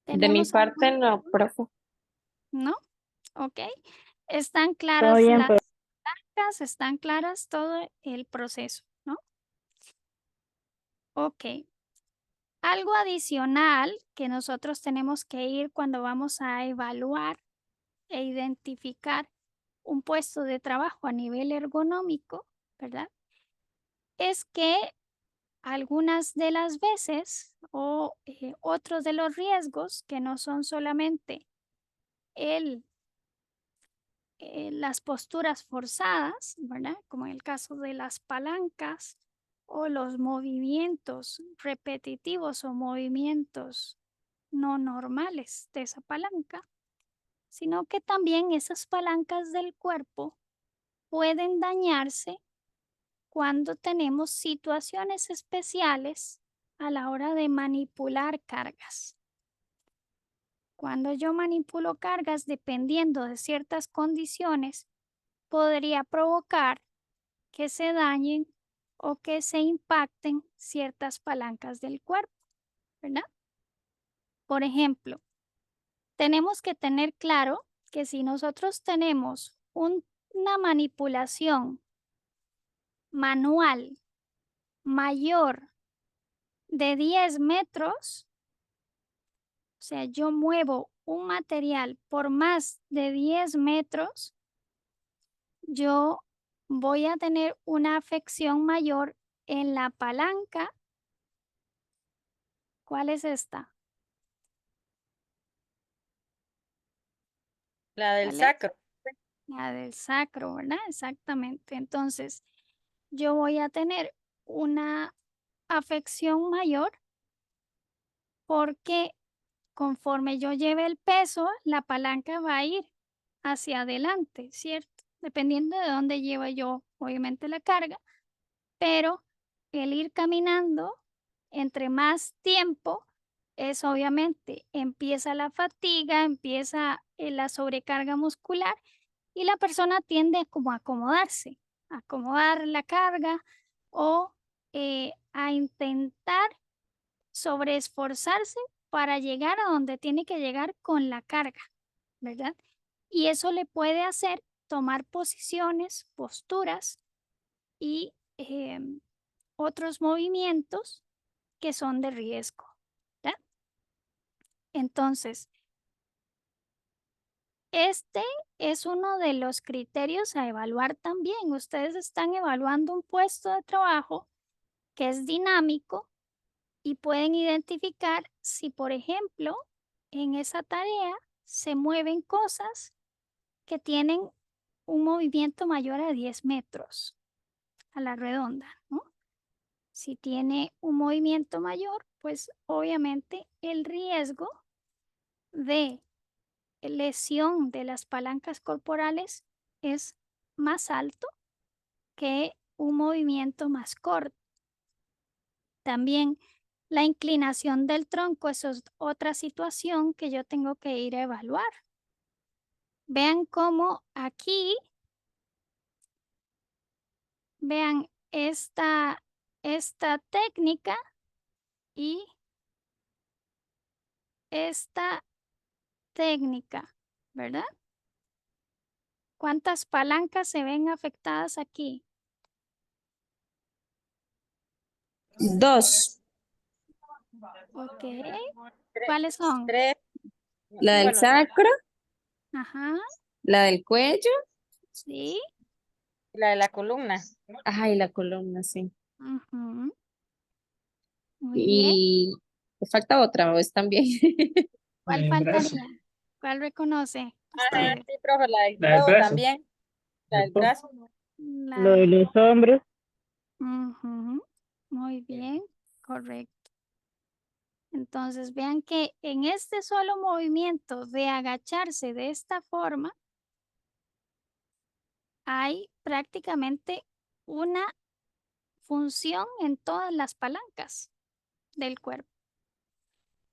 De mi ¿Tenemos parte alguna no, pregunta? profe. ¿No? Ok. ¿Están Todo claras bien, las pues. palancas? ¿Están claras todo el proceso? ¿No? Ok. Algo adicional que nosotros tenemos que ir cuando vamos a evaluar e identificar un puesto de trabajo a nivel ergonómico, ¿verdad? Es que algunas de las veces o otros de los riesgos que no son solamente el, las posturas forzadas, ¿verdad? Como en el caso de las palancas o los movimientos repetitivos o movimientos no normales de esa palanca, sino que también esas palancas del cuerpo pueden dañarse cuando tenemos situaciones especiales a la hora de manipular cargas. Cuando yo manipulo cargas dependiendo de ciertas condiciones, podría provocar que se dañen o que se impacten ciertas palancas del cuerpo, ¿verdad? Por ejemplo, tenemos que tener claro que si nosotros tenemos una manipulación manual mayor de 10 metros, o sea, yo muevo un material por más de 10 metros, yo voy a tener una afección mayor en la palanca. ¿Cuál es esta? La del ¿Cuál es? sacro. La del sacro, ¿verdad? Exactamente. Entonces, yo voy a tener una afección mayor porque conforme yo lleve el peso, la palanca va a ir hacia adelante, ¿cierto? Dependiendo de dónde lleva yo, obviamente, la carga, pero el ir caminando entre más tiempo es obviamente empieza la fatiga, empieza la sobrecarga muscular y la persona tiende como a acomodarse, a acomodar la carga o a intentar sobreesforzarse para llegar a donde tiene que llegar con la carga, ¿verdad? Y eso le puede hacer tomar posiciones, posturas y otros movimientos que son de riesgo, ¿verdad? Entonces, este es uno de los criterios a evaluar también. Ustedes están evaluando un puesto de trabajo que es dinámico y pueden identificar si, por ejemplo, en esa tarea se mueven cosas que tienen un movimiento mayor a 10 metros a la redonda, ¿no? Si tiene un movimiento mayor, pues obviamente el riesgo de lesión de las palancas corporales es más alto que un movimiento más corto. También la inclinación del tronco, eso es otra situación que yo tengo que ir a evaluar. Vean cómo aquí, vean esta técnica y esta técnica, ¿verdad? ¿Cuántas palancas se ven afectadas aquí? 2. Ok, ¿cuáles son? Tres. La del Bueno, sacro, Ajá, la del cuello, sí. la de la columna. ajá, y la columna, sí. Ujú, muy bien. Y falta otra vez también. ¿Cuál El brazo. faltaría? ¿Cuál reconoce Ajá, usted? sí, profe, la del La del codo brazo. también. La El del brazo. Lo La... de los hombros. Ujú, muy bien, correcto. Entonces vean que en este solo movimiento de agacharse de esta forma, hay prácticamente una función en todas las palancas del cuerpo.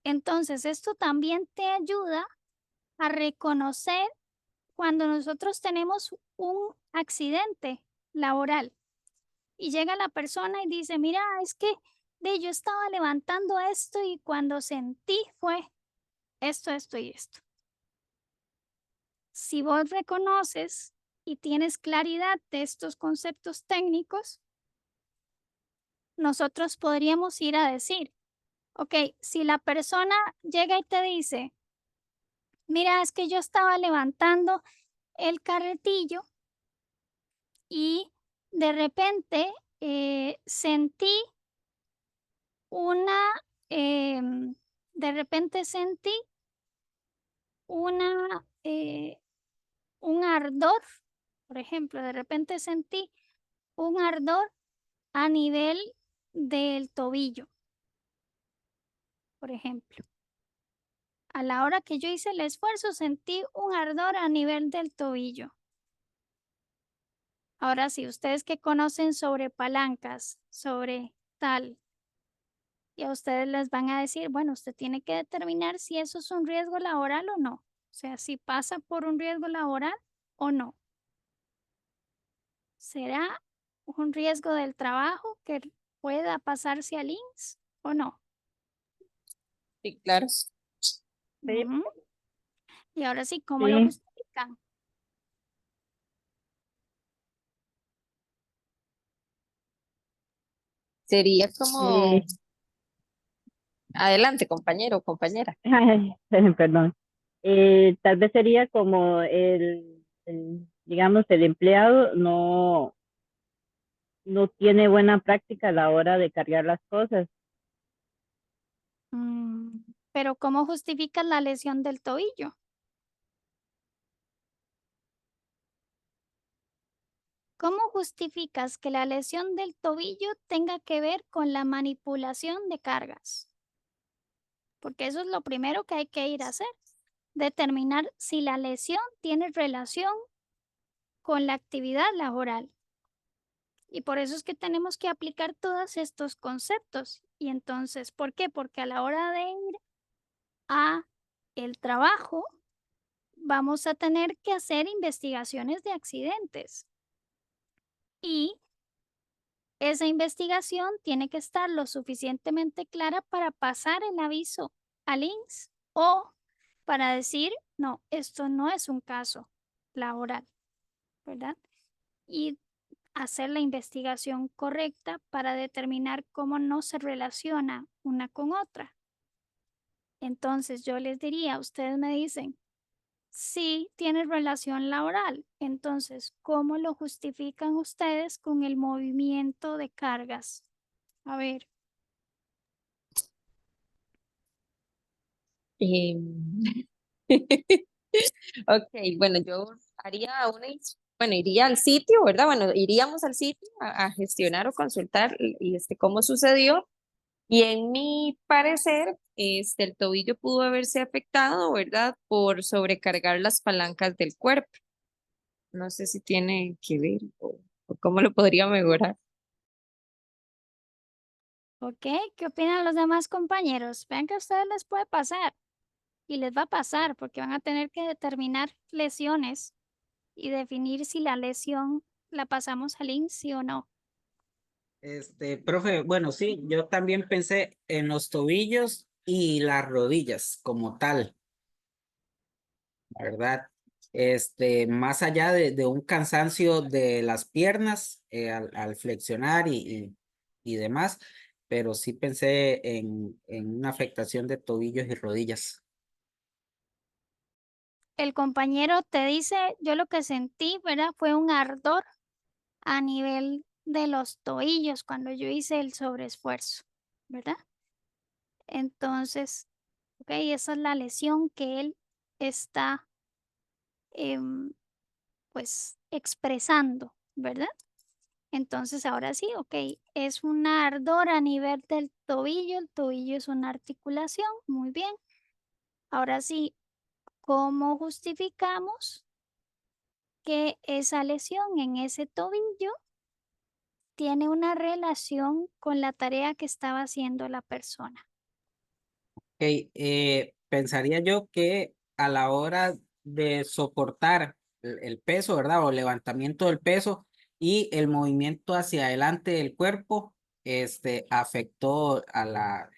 Entonces, esto también te ayuda a reconocer cuando nosotros tenemos un accidente laboral y llega la persona y dice, mira, es que yo estaba levantando esto y cuando sentí fue esto y esto. Si vos reconoces y tienes claridad de estos conceptos técnicos, nosotros podríamos ir a decir, ok, si la persona llega y te dice, mira, es que yo estaba levantando el carretillo y de repente sentí una, de repente sentí una, un ardor, por ejemplo, de repente sentí un ardor a nivel del tobillo, por ejemplo. A la hora que yo hice el esfuerzo, sentí un ardor a nivel del tobillo. Ahora sí, ustedes que conocen sobre palancas, sobre tal, y a ustedes les van a decir, bueno, usted tiene que determinar si eso es un riesgo laboral o no. O sea, si pasa por un riesgo laboral o no. ¿Será un riesgo del trabajo que pueda pasarse al INSS o no? Sí, claro. Sí, Ujú. Y ahora sí, ¿cómo lo sí. justifican? Sería como, Sí. adelante, compañero o compañera. Ay, perdón. Tal vez sería como digamos, el empleado no tiene buena práctica a la hora de cargar las cosas. Mm, pero ¿cómo justifican la lesión del tobillo? ¿Cómo justificas que la lesión del tobillo tenga que ver con la manipulación de cargas? Porque eso es lo primero que hay que ir a hacer, determinar si la lesión tiene relación con la actividad laboral. Y por eso es que tenemos que aplicar todos estos conceptos. Y entonces, ¿por qué? Porque a la hora de ir a el trabajo, vamos a tener que hacer investigaciones de accidentes. Y esa investigación tiene que estar lo suficientemente clara para pasar el aviso al INSS o para decir, no, esto no es un caso laboral, ¿verdad? Y hacer la investigación correcta para determinar cómo no se relaciona una con otra. Entonces yo les diría, ustedes me dicen, sí tiene relación laboral. Entonces, ¿cómo lo justifican ustedes con el movimiento de cargas? A ver. Em, Ok, bueno, yo haría bueno, iría al sitio, ¿verdad? Bueno, iríamos al sitio a gestionar o consultar y cómo sucedió. Y en mi parecer, el tobillo pudo haberse afectado, ¿verdad? Por sobrecargar las palancas del cuerpo. No sé si tiene que ver o cómo lo podría mejorar. Ok, ¿qué opinan los demás compañeros? Vean que a ustedes les puede pasar y les va a pasar porque van a tener que determinar lesiones y definir si la lesión la pasamos al INSS sí o no. Profe, bueno, sí, yo también pensé en los tobillos y las rodillas como tal, la ¿verdad? Más allá de un cansancio de las piernas al flexionar y demás, pero sí pensé en una afectación de tobillos y rodillas. El compañero te dice, yo lo que sentí, ¿verdad? Fue un ardor a nivel de los tobillos cuando yo hice el sobreesfuerzo, ¿verdad? Entonces, ok, esa es la lesión que él está pues expresando, ¿verdad? Entonces ahora sí, ok, es un ardor a nivel del tobillo, el tobillo es una articulación, muy bien. Ahora sí, ¿cómo justificamos que esa lesión en ese tobillo tiene una relación con la tarea que estaba haciendo la persona? Pensaría yo que a la hora de soportar el peso, ¿verdad? O levantamiento del peso y el movimiento hacia adelante del cuerpo, afectó a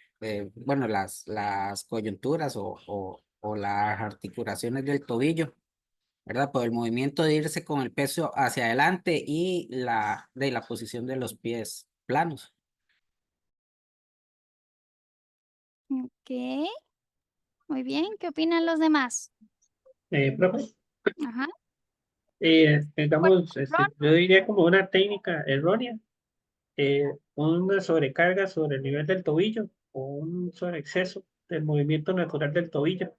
bueno, las coyunturas o o las articulaciones del tobillo, ¿verdad? Por el movimiento de irse con el peso hacia adelante y de la posición de los pies planos. Ok, muy bien. ¿Qué opinan los demás? Profe, Ajá. digamos, Ron, yo diría como una técnica errónea, una sobrecarga sobre el nivel del tobillo o un sobreexceso del movimiento natural del tobillo.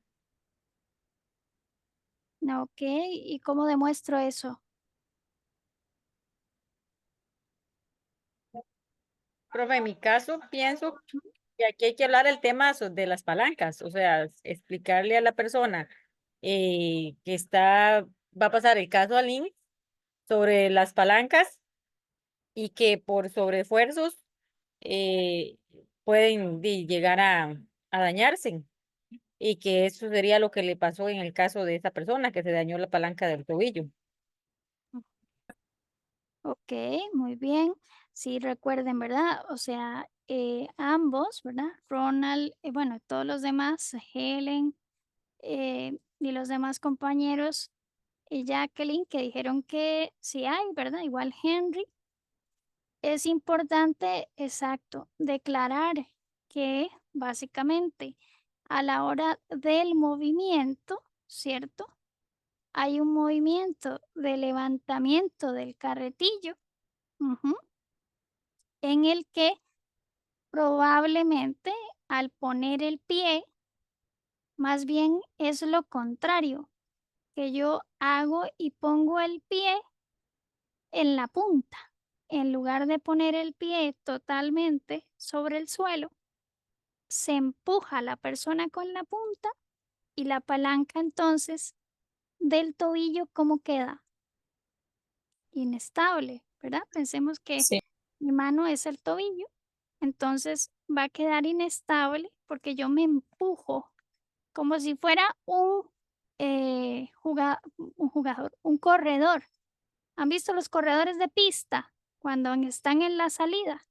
ok, ¿y cómo demuestro eso? Profe, en mi caso pienso que aquí hay que hablar el tema de las palancas, o sea, explicarle a la persona que va a pasar el caso al link sobre las palancas y que por sobreesfuerzos eh, pueden llegar a dañarse y que eso sería lo que le pasó en el caso de esa persona que se dañó la palanca del tobillo. Ok, muy bien. Sí, recuerden, ¿verdad? O sea, ambos, ¿verdad? Ronald, bueno, todos los demás, Helen y los demás compañeros y Jacqueline, que dijeron que sí hay, ¿verdad? Igual Henry. Es importante, exacto, declarar que básicamente a la hora del movimiento, ¿cierto? Hay un movimiento de levantamiento del carretillo, ujú, en el que probablemente al poner el pie, más bien es lo contrario, que yo hago y pongo el pie en la punta. En lugar de poner el pie totalmente sobre el suelo, se empuja a la persona con la punta y la palanca entonces del tobillo, ¿cómo queda? Inestable, ¿verdad? Pensemos que Sí. mi mano es el tobillo, entonces va a quedar inestable porque yo me empujo como si fuera un jugador, un corredor. ¿Han visto los corredores de pista cuando están en la salida?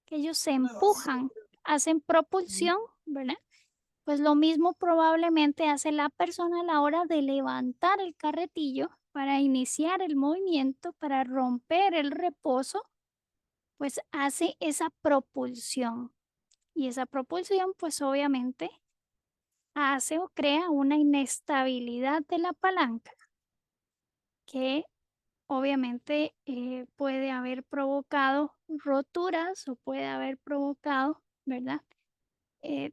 Que ellos se empujan, hacen propulsión, ¿verdad? Pues lo mismo probablemente hace la persona a la hora de levantar el carretillo para iniciar el movimiento, para romper el reposo, pues hace esa propulsión. Y esa propulsión, pues obviamente hace o crea una inestabilidad de la palanca que obviamente puede haber provocado roturas o puede haber provocado, ¿verdad?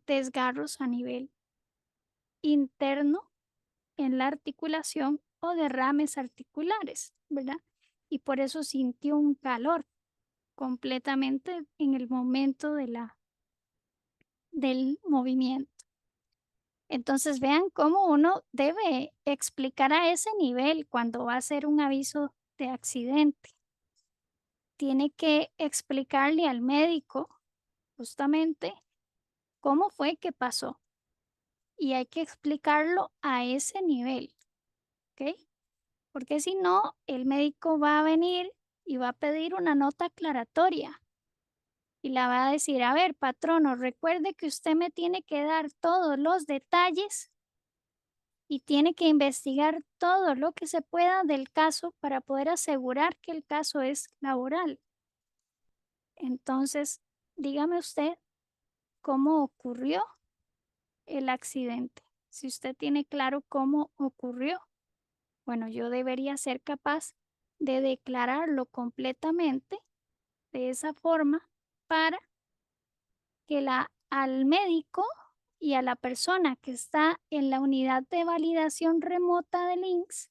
Desgarros a nivel interno en la articulación o derrames articulares, ¿verdad? Y por eso sintió un calor completamente en el momento del movimiento. Entonces vean cómo uno debe explicar a ese nivel cuando va a hacer un aviso de accidente. Tiene que explicarle al médico justamente cómo fue que pasó. Y hay que explicarlo a ese nivel, ¿ok? Porque si no, el médico va a venir y va a pedir una nota aclaratoria y la va a decir, a ver, patrono, recuerde que usted me tiene que dar todos los detalles y tiene que investigar todo lo que se pueda del caso para poder asegurar que el caso es laboral. Entonces, dígame usted cómo ocurrió el accidente. Si usted tiene claro cómo ocurrió, bueno, yo debería ser capaz de declararlo completamente de esa forma para que al médico y a la persona que está en la unidad de validación remota de links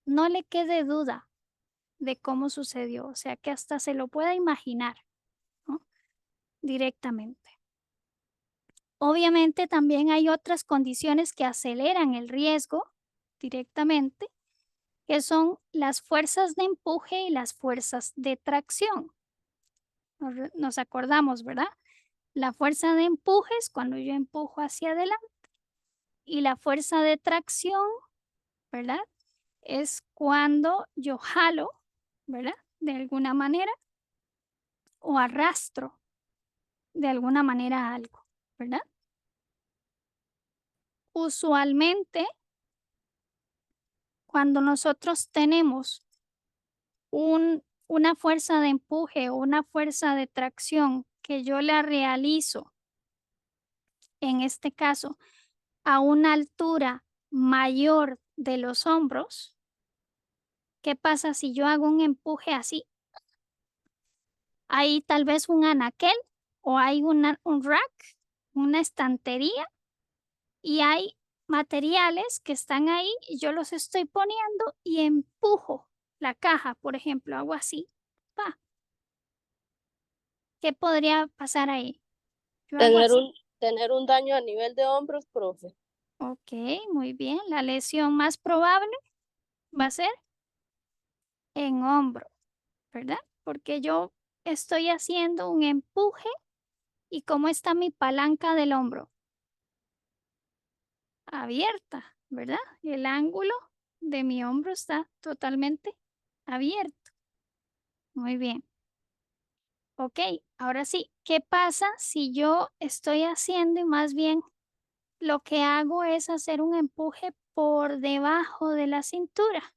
no le quede duda de cómo sucedió, o sea que hasta se lo pueda imaginar, ¿no? Directamente. Obviamente también hay otras condiciones que aceleran el riesgo directamente, que son las fuerzas de empuje y las fuerzas de tracción. Nos acordamos, ¿verdad? La fuerza de empuje es cuando yo empujo hacia adelante y la fuerza de tracción, ¿verdad? Es cuando yo jalo, ¿verdad? De alguna manera o arrastro de alguna manera algo, ¿verdad? usualmente, cuando nosotros tenemos una fuerza de empuje o una fuerza de tracción que yo la realizo, en este caso, a una altura mayor de los hombros, ¿qué pasa si yo hago un empuje así? Hay tal vez un anaquel o hay un rack, una estantería, y hay materiales que están ahí y yo los estoy poniendo y empujo la caja, por ejemplo, hago así. Pa. ¿Qué podría pasar ahí? Yo hago así. Tener un daño a nivel de hombros, profe. Ok, muy bien. La lesión más probable va a ser en hombro, ¿verdad? Porque yo estoy haciendo un empuje y ¿cómo está mi palanca del hombro? Abierta, ¿verdad? El ángulo de mi hombro está totalmente abierto. Muy bien. Ok, ahora sí, ¿qué pasa si yo estoy haciendo y más bien lo que hago es hacer un empuje por debajo de la cintura?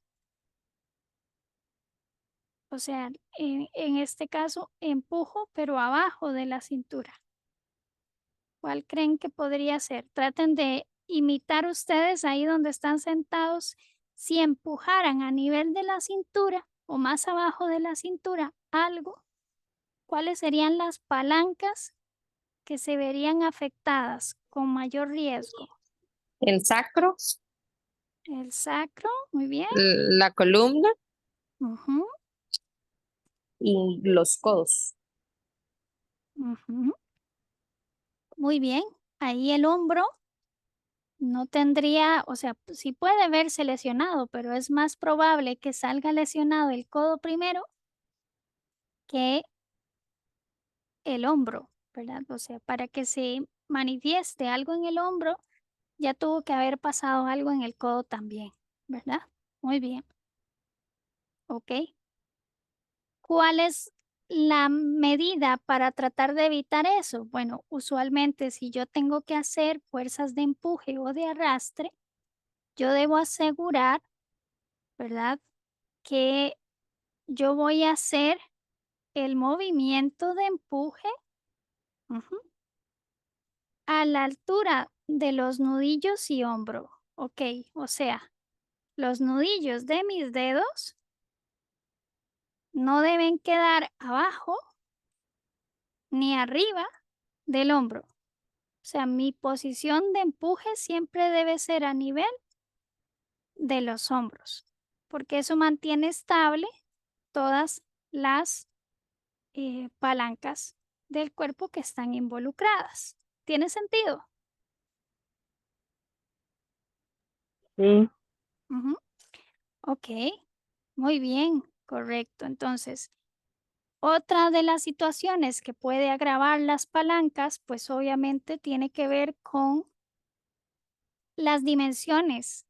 O sea, en este caso empujo, pero abajo de la cintura. ¿Cuál creen que podría ser? Traten de imitar ustedes ahí donde están sentados. Si empujaran a nivel de la cintura o más abajo de la cintura algo, ¿cuáles serían las palancas que se verían afectadas con mayor riesgo? El sacro, El sacro, muy bien. la columna Ujú, y los codos. ujú. Muy bien. Ahí el hombro no tendría, o sea, sí puede verse lesionado, pero es más probable que salga lesionado el codo primero que el hombro, ¿verdad? O sea, para que se manifieste algo en el hombro, ya tuvo que haber pasado algo en el codo también, ¿verdad? Muy bien. Ok. ¿Cuál es la medida para tratar de evitar eso? Bueno, usualmente si yo tengo que hacer fuerzas de empuje o de arrastre, yo debo asegurar, ¿verdad? Que yo voy a hacer el movimiento de empuje, ujú, a la altura de los nudillos y hombro. Ok, o sea, los nudillos de mis dedos no deben quedar abajo ni arriba del hombro. O sea, mi posición de empuje siempre debe ser a nivel de los hombros, porque eso mantiene estable todas las palancas del cuerpo que están involucradas. ¿Tiene sentido? Sí, Ujú. Ok, muy bien, correcto. Entonces, otra de las situaciones que puede agravar las palancas, pues obviamente tiene que ver con las dimensiones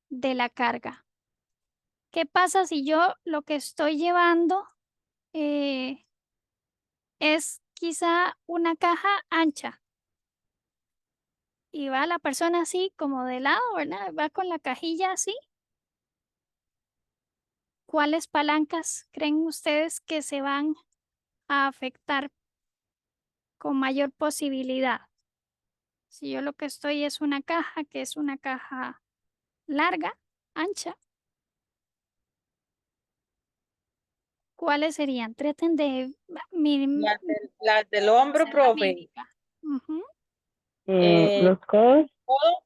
de la carga. ¿Qué pasa si yo lo que estoy llevando es quizá una caja ancha y va la persona así como de lado, ¿verdad? Va con la cajilla así. ¿Cuáles palancas creen ustedes que se van a afectar con mayor posibilidad? Si yo lo que estoy es una caja, que es una caja larga, ancha, ¿cuáles serían? Traten de Las del hombro, hacer la profe, mímica. Ujú, los codos, codo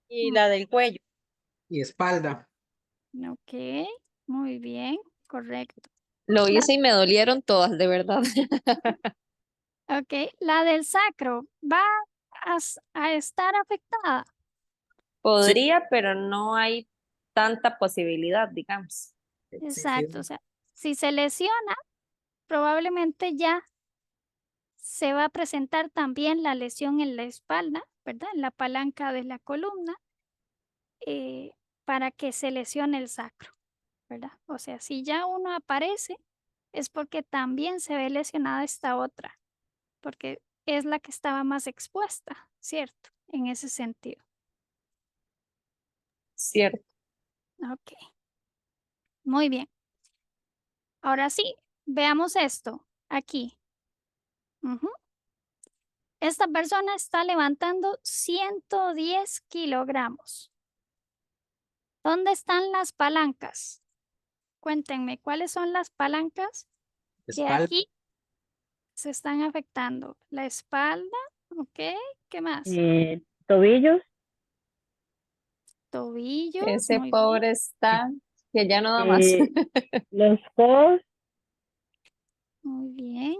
y la del cuello. Y espalda. ok, muy bien, correcto. Lo hice y me dolieron todas, de verdad. Ok, la del sacro va a estar afectada. Podría, pero no hay tanta posibilidad, digamos. Exacto, o sea, si se lesiona, probablemente ya se va a presentar también la lesión en la espalda, ¿verdad? En la palanca de la columna, para que se lesione el sacro, ¿verdad? O sea, si ya uno aparece, es porque también se ve lesionada esta otra, porque es la que estaba más expuesta, ¿cierto? En ese sentido. cierto. Ok, muy bien. Ahora sí, veamos esto aquí. Ujú. Esta persona está levantando 110 kilogramos. ¿Dónde están las palancas? Cuéntenme, ¿cuáles son las palancas que Espalda, aquí se están afectando? La espalda, ¿ok? ¿Qué más? Tobillos, Tobillos, Ese muy bien. pobre está que ya no da más. los codos, Muy bien.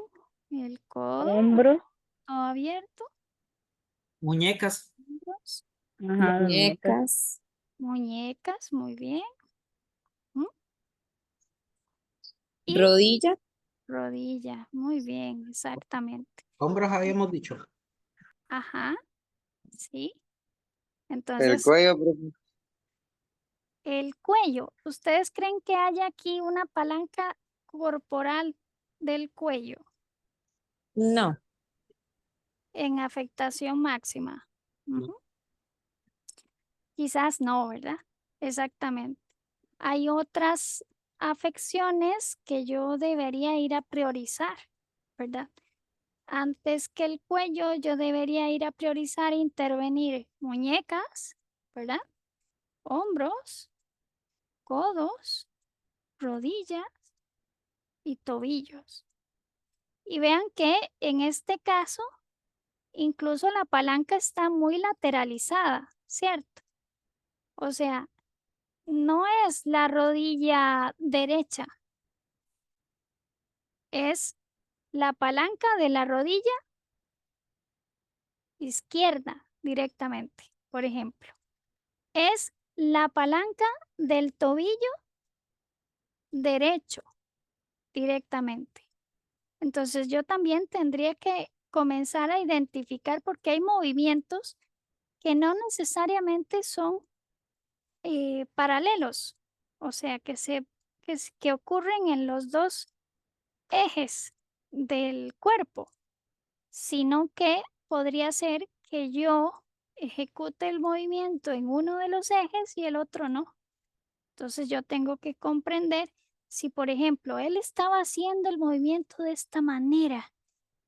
El codo, hombros, todo abierto. muñecas, Hombros, ajá, las muñecas, Muñecas, muñecas, muy bien. ¿Mm? Y rodilla, rodilla, muy bien, exactamente. hombros habíamos dicho. Ajá, sí. El Entonces, cuello, profe. el cuello. ¿Ustedes creen que haya aquí una palanca corporal del cuello no. en afectación máxima? No. Ujú. Quizás no, ¿verdad? Exactamente. Hay otras afecciones que yo debería ir a priorizar, ¿verdad? Antes que el cuello, yo debería ir a priorizar e intervenir muñecas, ¿verdad? Hombros, codos, rodillas y tobillos. Y vean que en este caso, incluso la palanca está muy lateralizada, ¿cierto? O sea, no es la rodilla derecha, es la palanca de la rodilla izquierda directamente, por ejemplo. Es la palanca del tobillo derecho directamente. Entonces yo también tendría que comenzar a identificar porque hay movimientos que no necesariamente son paralelos, o sea, que ocurren en los dos ejes del cuerpo, sino que podría ser que yo ejecute el movimiento en uno de los ejes y el otro no. Entonces yo tengo que comprender si, por ejemplo, él estaba haciendo el movimiento de esta manera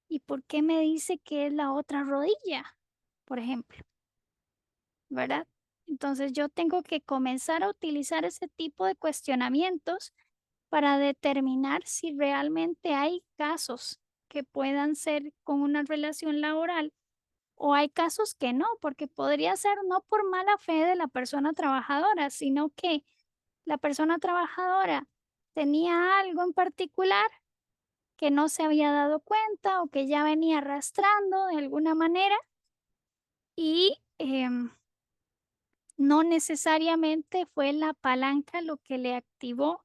y por qué me dice que es la otra rodilla, por ejemplo, ¿verdad? Entonces yo tengo que comenzar a utilizar ese tipo de cuestionamientos para determinar si realmente hay casos que puedan ser con una relación laboral o hay casos que no, porque podría ser no por mala fe de la persona trabajadora, sino que la persona trabajadora tenía algo en particular que no se había dado cuenta o que ya venía arrastrando de alguna manera y no necesariamente fue la palanca lo que le activó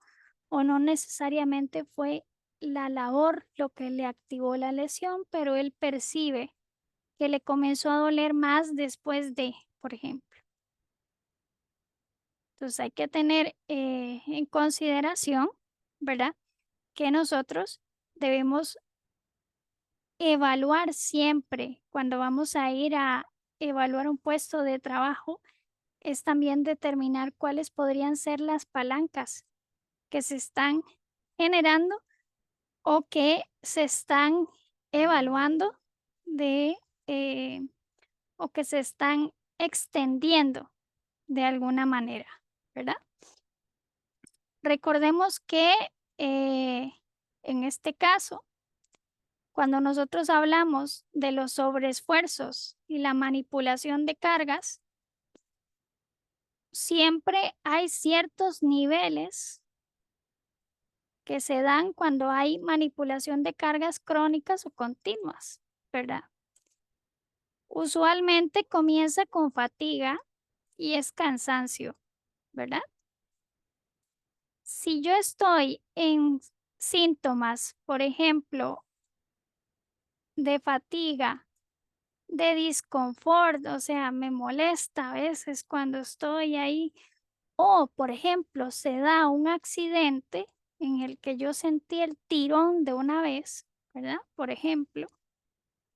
o no necesariamente fue la labor lo que le activó la lesión, pero él percibe que le comenzó a doler más después de, por ejemplo. Entonces hay que tener en consideración, ¿verdad? Que nosotros debemos evaluar siempre cuando vamos a ir a evaluar un puesto de trabajo, es también determinar cuáles podrían ser las palancas que se están generando o que se están evaluando de o que se están extendiendo de alguna manera, ¿verdad? Recordemos que en este caso, cuando nosotros hablamos de los sobreesfuerzos y la manipulación de cargas, siempre hay ciertos niveles que se dan cuando hay manipulación de cargas crónicas o continuas, ¿verdad? Usualmente comienza con fatiga y es cansancio, ¿verdad? Si yo estoy en síntomas, por ejemplo, de fatiga, de disconfort, o sea, me molesta a veces cuando estoy ahí, o por ejemplo, se da un accidente en el que yo sentí el tirón de una vez, ¿verdad? Por ejemplo,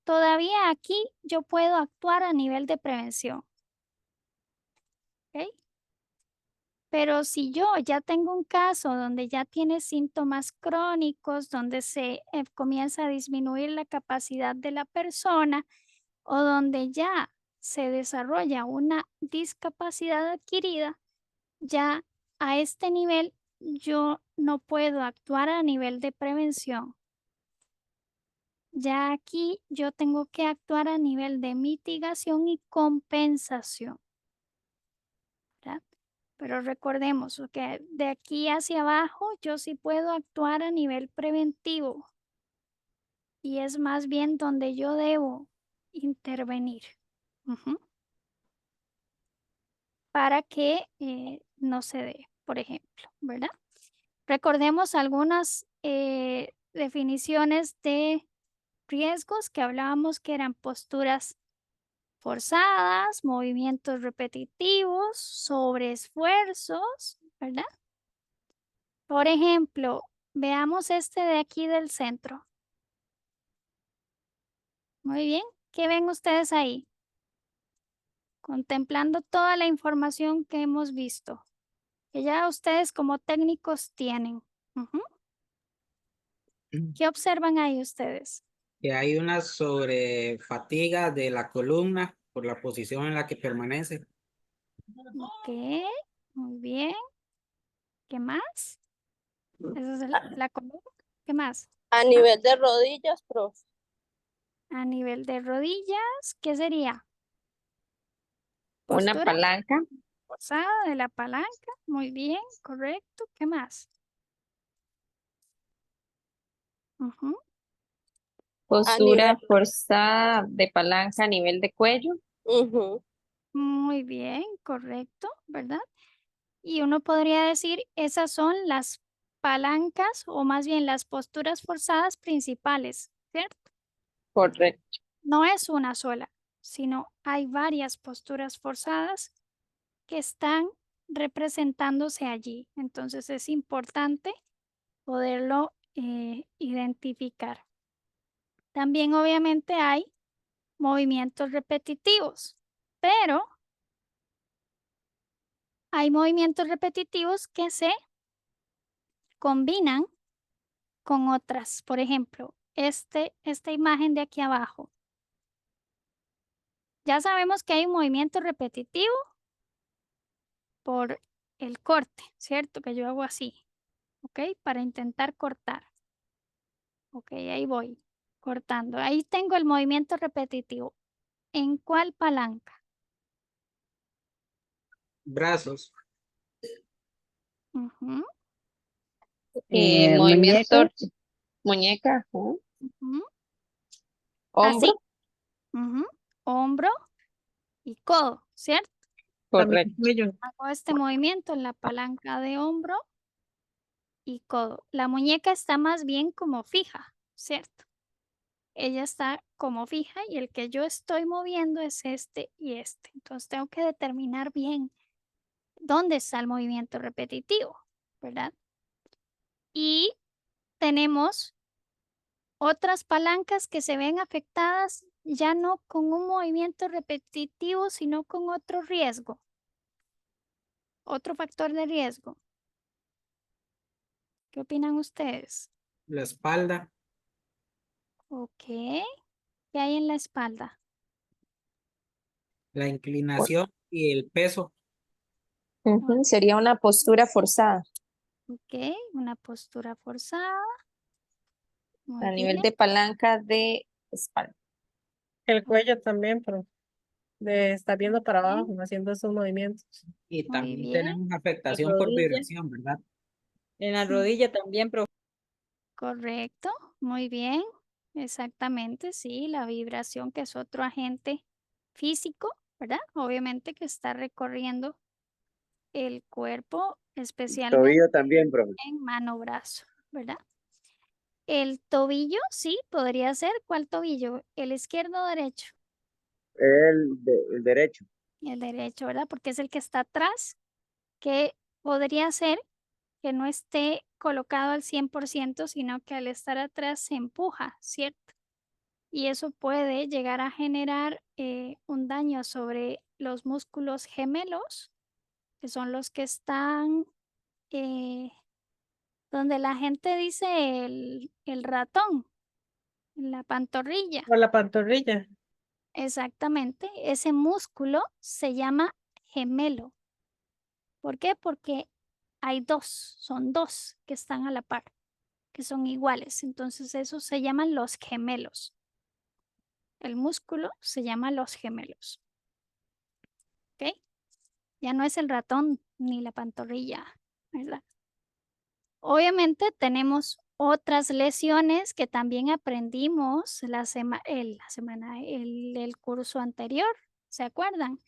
todavía aquí yo puedo actuar a nivel de prevención, ¿ok? Pero si yo ya tengo un caso donde ya tiene síntomas crónicos, donde se comienza a disminuir la capacidad de la persona o donde ya se desarrolla una discapacidad adquirida, ya a este nivel yo no puedo actuar a nivel de prevención. Ya aquí yo tengo que actuar a nivel de mitigación y compensación, ¿verdad? Pero recordemos que de aquí hacia abajo yo sí puedo actuar a nivel preventivo y es más bien donde yo debo intervenir. Ujú. Para que no se dé, por ejemplo, ¿verdad? Recordemos algunas definiciones de riesgos que hablábamos que eran posturas forzadas, movimientos repetitivos, sobreesfuerzos, ¿verdad? Por ejemplo, veamos este de aquí del centro. Muy bien, ¿qué ven ustedes ahí? Contemplando toda la información que hemos visto, que ya ustedes como técnicos tienen. Ujú. ¿Qué observan ahí ustedes? Que hay una sobrefatiga de la columna por la posición en la que permanece. Ok, muy bien. ¿Qué más? Esa es la columna. ¿Qué más? A nivel de rodillas, profe. A nivel de rodillas, ¿qué sería? Una Postura palanca, forzada de la palanca. Muy bien, correcto. ¿Qué más? Ujú. postura forzada de palanca a nivel de cuello. Ujú. Muy bien, correcto, ¿verdad? Y uno podría decir, esas son las palancas o más bien las posturas forzadas principales, ¿cierto? Correcto. No es una sola, sino hay varias posturas forzadas que están representándose allí. Entonces es importante poderlo identificar. También obviamente hay movimientos repetitivos, pero hay movimientos repetitivos que se combinan con otras. Por ejemplo, esta imagen de aquí abajo. Ya sabemos que hay un movimiento repetitivo por el corte, ¿cierto? Que yo hago así, ¿ok? Para intentar cortar. Ok, ahí voy, cortando. Ahí tengo el movimiento repetitivo. ¿En cuál palanca? Brazos, Ujú, Movimiento, Muñeca, muñeca, ujú, ujú. hombro, Así. Ujú. Hombro y codo, ¿cierto? También correcto. cuello. Hago este movimiento en la palanca de hombro y codo. La muñeca está más bien como fija, ¿cierto? Ella está como fija y el que yo estoy moviendo es este y este. Entonces tengo que determinar bien dónde está el movimiento repetitivo, ¿verdad? Y tenemos otras palancas que se ven afectadas ya no con un movimiento repetitivo, sino con otro riesgo, otro factor de riesgo. ¿Qué opinan ustedes? la espalda, Ok. ¿Qué hay en la espalda? la inclinación y el peso. Ujú, sería una postura forzada Ok, una postura forzada. Muy a nivel bien. de palanca de espalda. El cuello también, pero de estar viendo para Bien, abajo, haciendo esos movimientos. Y muy también bien, tenemos La afectación por rodilla, vibración, ¿verdad? en la rodilla también, pero correcto, muy bien, exactamente, sí, la vibración que es otro agente físico, ¿verdad? Obviamente que está recorriendo el cuerpo, especialmente Tobillo también, profe. en mano, brazo, ¿verdad? El tobillo, sí, podría ser. ¿Cuál tobillo? ¿El izquierdo o derecho? El derecho. El derecho, ¿verdad? Porque es el que está atrás, que podría ser que no esté colocado al 100%, sino que al estar atrás se empuja, ¿cierto? Y eso puede llegar a generar un daño sobre los músculos gemelos que son los que están donde la gente dice el ratón, en la pantorrilla. Por la pantorrilla. Exactamente, ese músculo se llama gemelo. ¿Por qué? Porque hay dos, son dos que están a la par, que son iguales. Entonces, esos se llaman los gemelos. El músculo se llama los gemelos. ¿Ok? Ya no es el ratón ni la pantorrilla, ¿verdad? Obviamente tenemos otras lesiones que también aprendimos el curso anterior, ¿se acuerdan?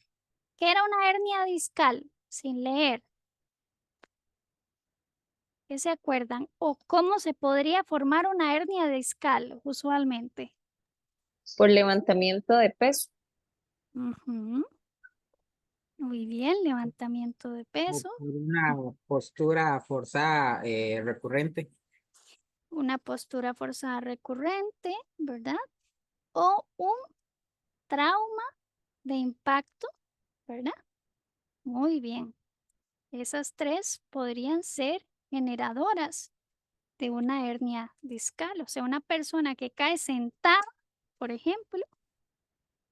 Que era una hernia discal, sin leer. ¿Qué se acuerdan? ¿O cómo se podría formar una hernia discal usualmente? Por levantamiento de peso. Ujú. Muy bien, levantamiento de O peso, por una postura forzada recurrente. una postura forzada recurrente, ¿verdad? O un trauma de impacto, ¿verdad? Muy bien. Esas tres podrían ser generadoras de una hernia discal. O sea, una persona que cae sentada, por ejemplo,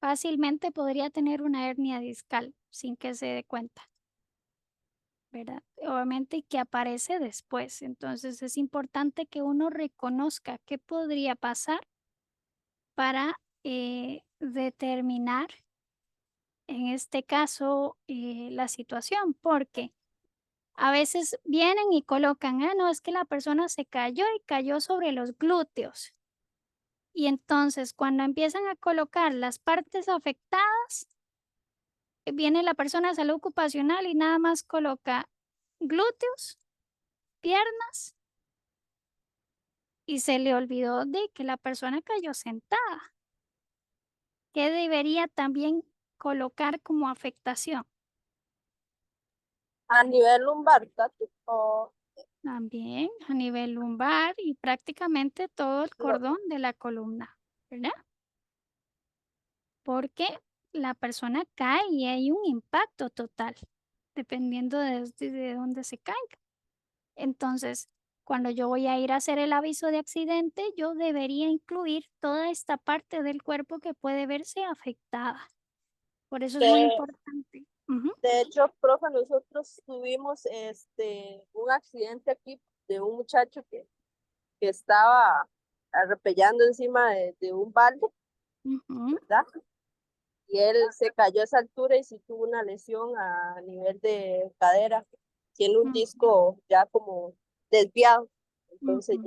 fácilmente podría tener una hernia discal sin que se dé cuenta, ¿verdad? Obviamente que aparece después. Entonces es importante que uno reconozca qué podría pasar para determinar, en este caso, la situación, porque a veces vienen y colocan, no, es que la persona se cayó y cayó sobre los glúteos. Y entonces cuando empiezan a colocar las partes afectadas, viene la persona de salud ocupacional y nada más coloca glúteos, piernas y se le olvidó de que la persona cayó sentada. ¿Qué debería también colocar como afectación? A nivel lumbar, Tati, o También a nivel lumbar y prácticamente todo el no, cordón de la columna, ¿verdad? Porque la persona cae y hay un impacto total, dependiendo de dónde se caiga. Entonces, cuando yo voy a ir a hacer el aviso de accidente, yo debería incluir toda esta parte del cuerpo que puede verse afectada. Por eso es muy de, importante. Ujú, de hecho, profe, nosotros tuvimos un accidente aquí de un muchacho que estaba arrepellando encima de un balde, ujú, ¿verdad? Y él se cayó a esa altura y sí tuvo una lesión a nivel de cadera. Tiene un ujú, disco ya como desviado. Entonces ujú.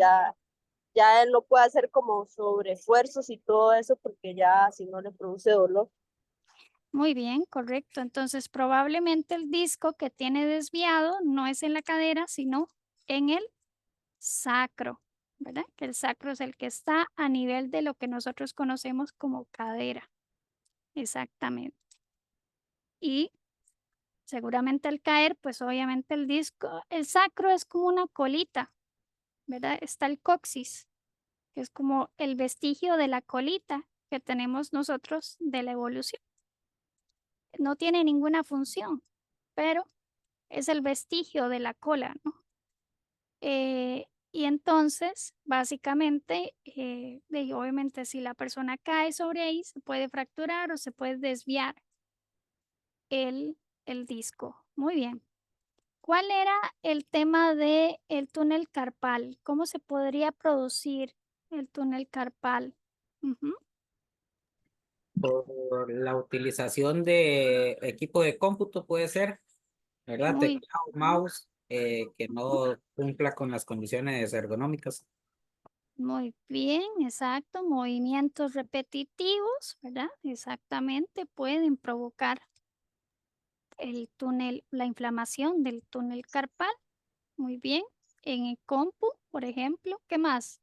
ya él no puede hacer como sobreesfuerzos y todo eso porque ya si no le produce dolor. Muy bien, correcto. Entonces, probablemente el disco que tiene desviado no es en la cadera, sino en el sacro, ¿verdad? Que el sacro es el que está a nivel de lo que nosotros conocemos como cadera. Exactamente. Y seguramente al caer, pues obviamente el disco, el sacro es como una colita, ¿verdad? Está el coxis, que es como el vestigio de la colita que tenemos nosotros de la evolución. No tiene ninguna función, pero es el vestigio de la cola, ¿no? Y entonces, básicamente, obviamente si la persona cae sobre ahí, se puede fracturar o se puede desviar el, el disco. Muy bien. ¿Cuál era el tema del túnel carpal? ¿Cómo se podría producir el túnel carpal? Ujú, Por la utilización de equipo de cómputo puede ser, ¿verdad? muy Teclado, bien. mouse, que no cumpla con las condiciones ergonómicas. Muy bien, exacto. Movimientos repetitivos, ¿verdad? Exactamente, pueden provocar el túnel, la inflamación del túnel carpal. Muy bien. En el compu, por ejemplo, ¿qué más?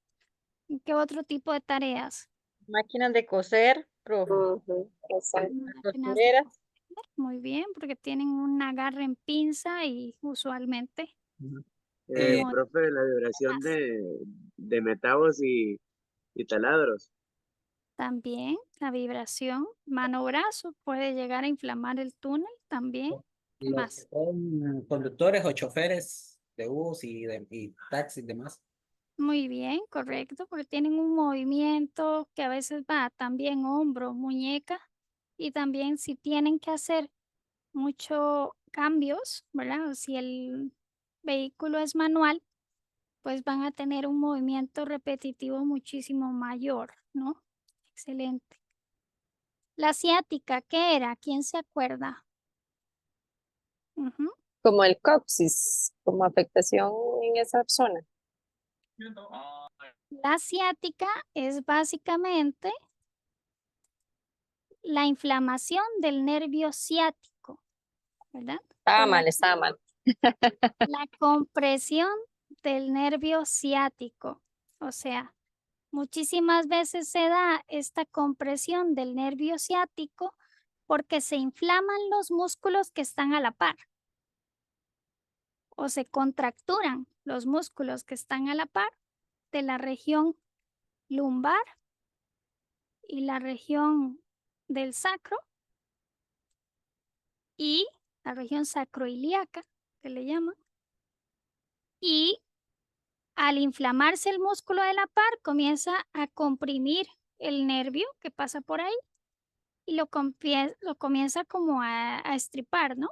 ¿En qué otro tipo de tareas? Máquinas de coser, profe. Ujú, exacto. Máquinas de Costureras. coser, muy bien, porque tienen un agarre en pinza y usualmente Ujú. muy Profe, la vibración más. de metavos y taladros. También la vibración mano-brazo puede llegar a inflamar el túnel también. ¿Qué Los más? que son conductores o choferes de bus y taxis y demás. Muy bien, correcto, porque tienen un movimiento que a veces va también hombro, muñeca, y también si tienen que hacer muchos cambios, ¿verdad? O si el vehículo es manual, pues van a tener un movimiento repetitivo muchísimo mayor, ¿no? Excelente. La ciática, ¿qué era? ¿Quién se acuerda? Ujú. Como el coxis, como afectación en esa zona. La ciática es básicamente la inflamación del nervio ciático, ¿verdad? Estaba Por mal, estaba mal. la compresión del nervio ciático. O sea, muchísimas veces se da esta compresión del nervio ciático porque se inflaman los músculos que están a la par o se contracturan los músculos que están a la par de la región lumbar y la región del sacro y la región sacroiliaca, que le llaman. Y al inflamarse el músculo de la par, comienza a comprimir el nervio que pasa por ahí y lo comienza como a estripar, ¿no?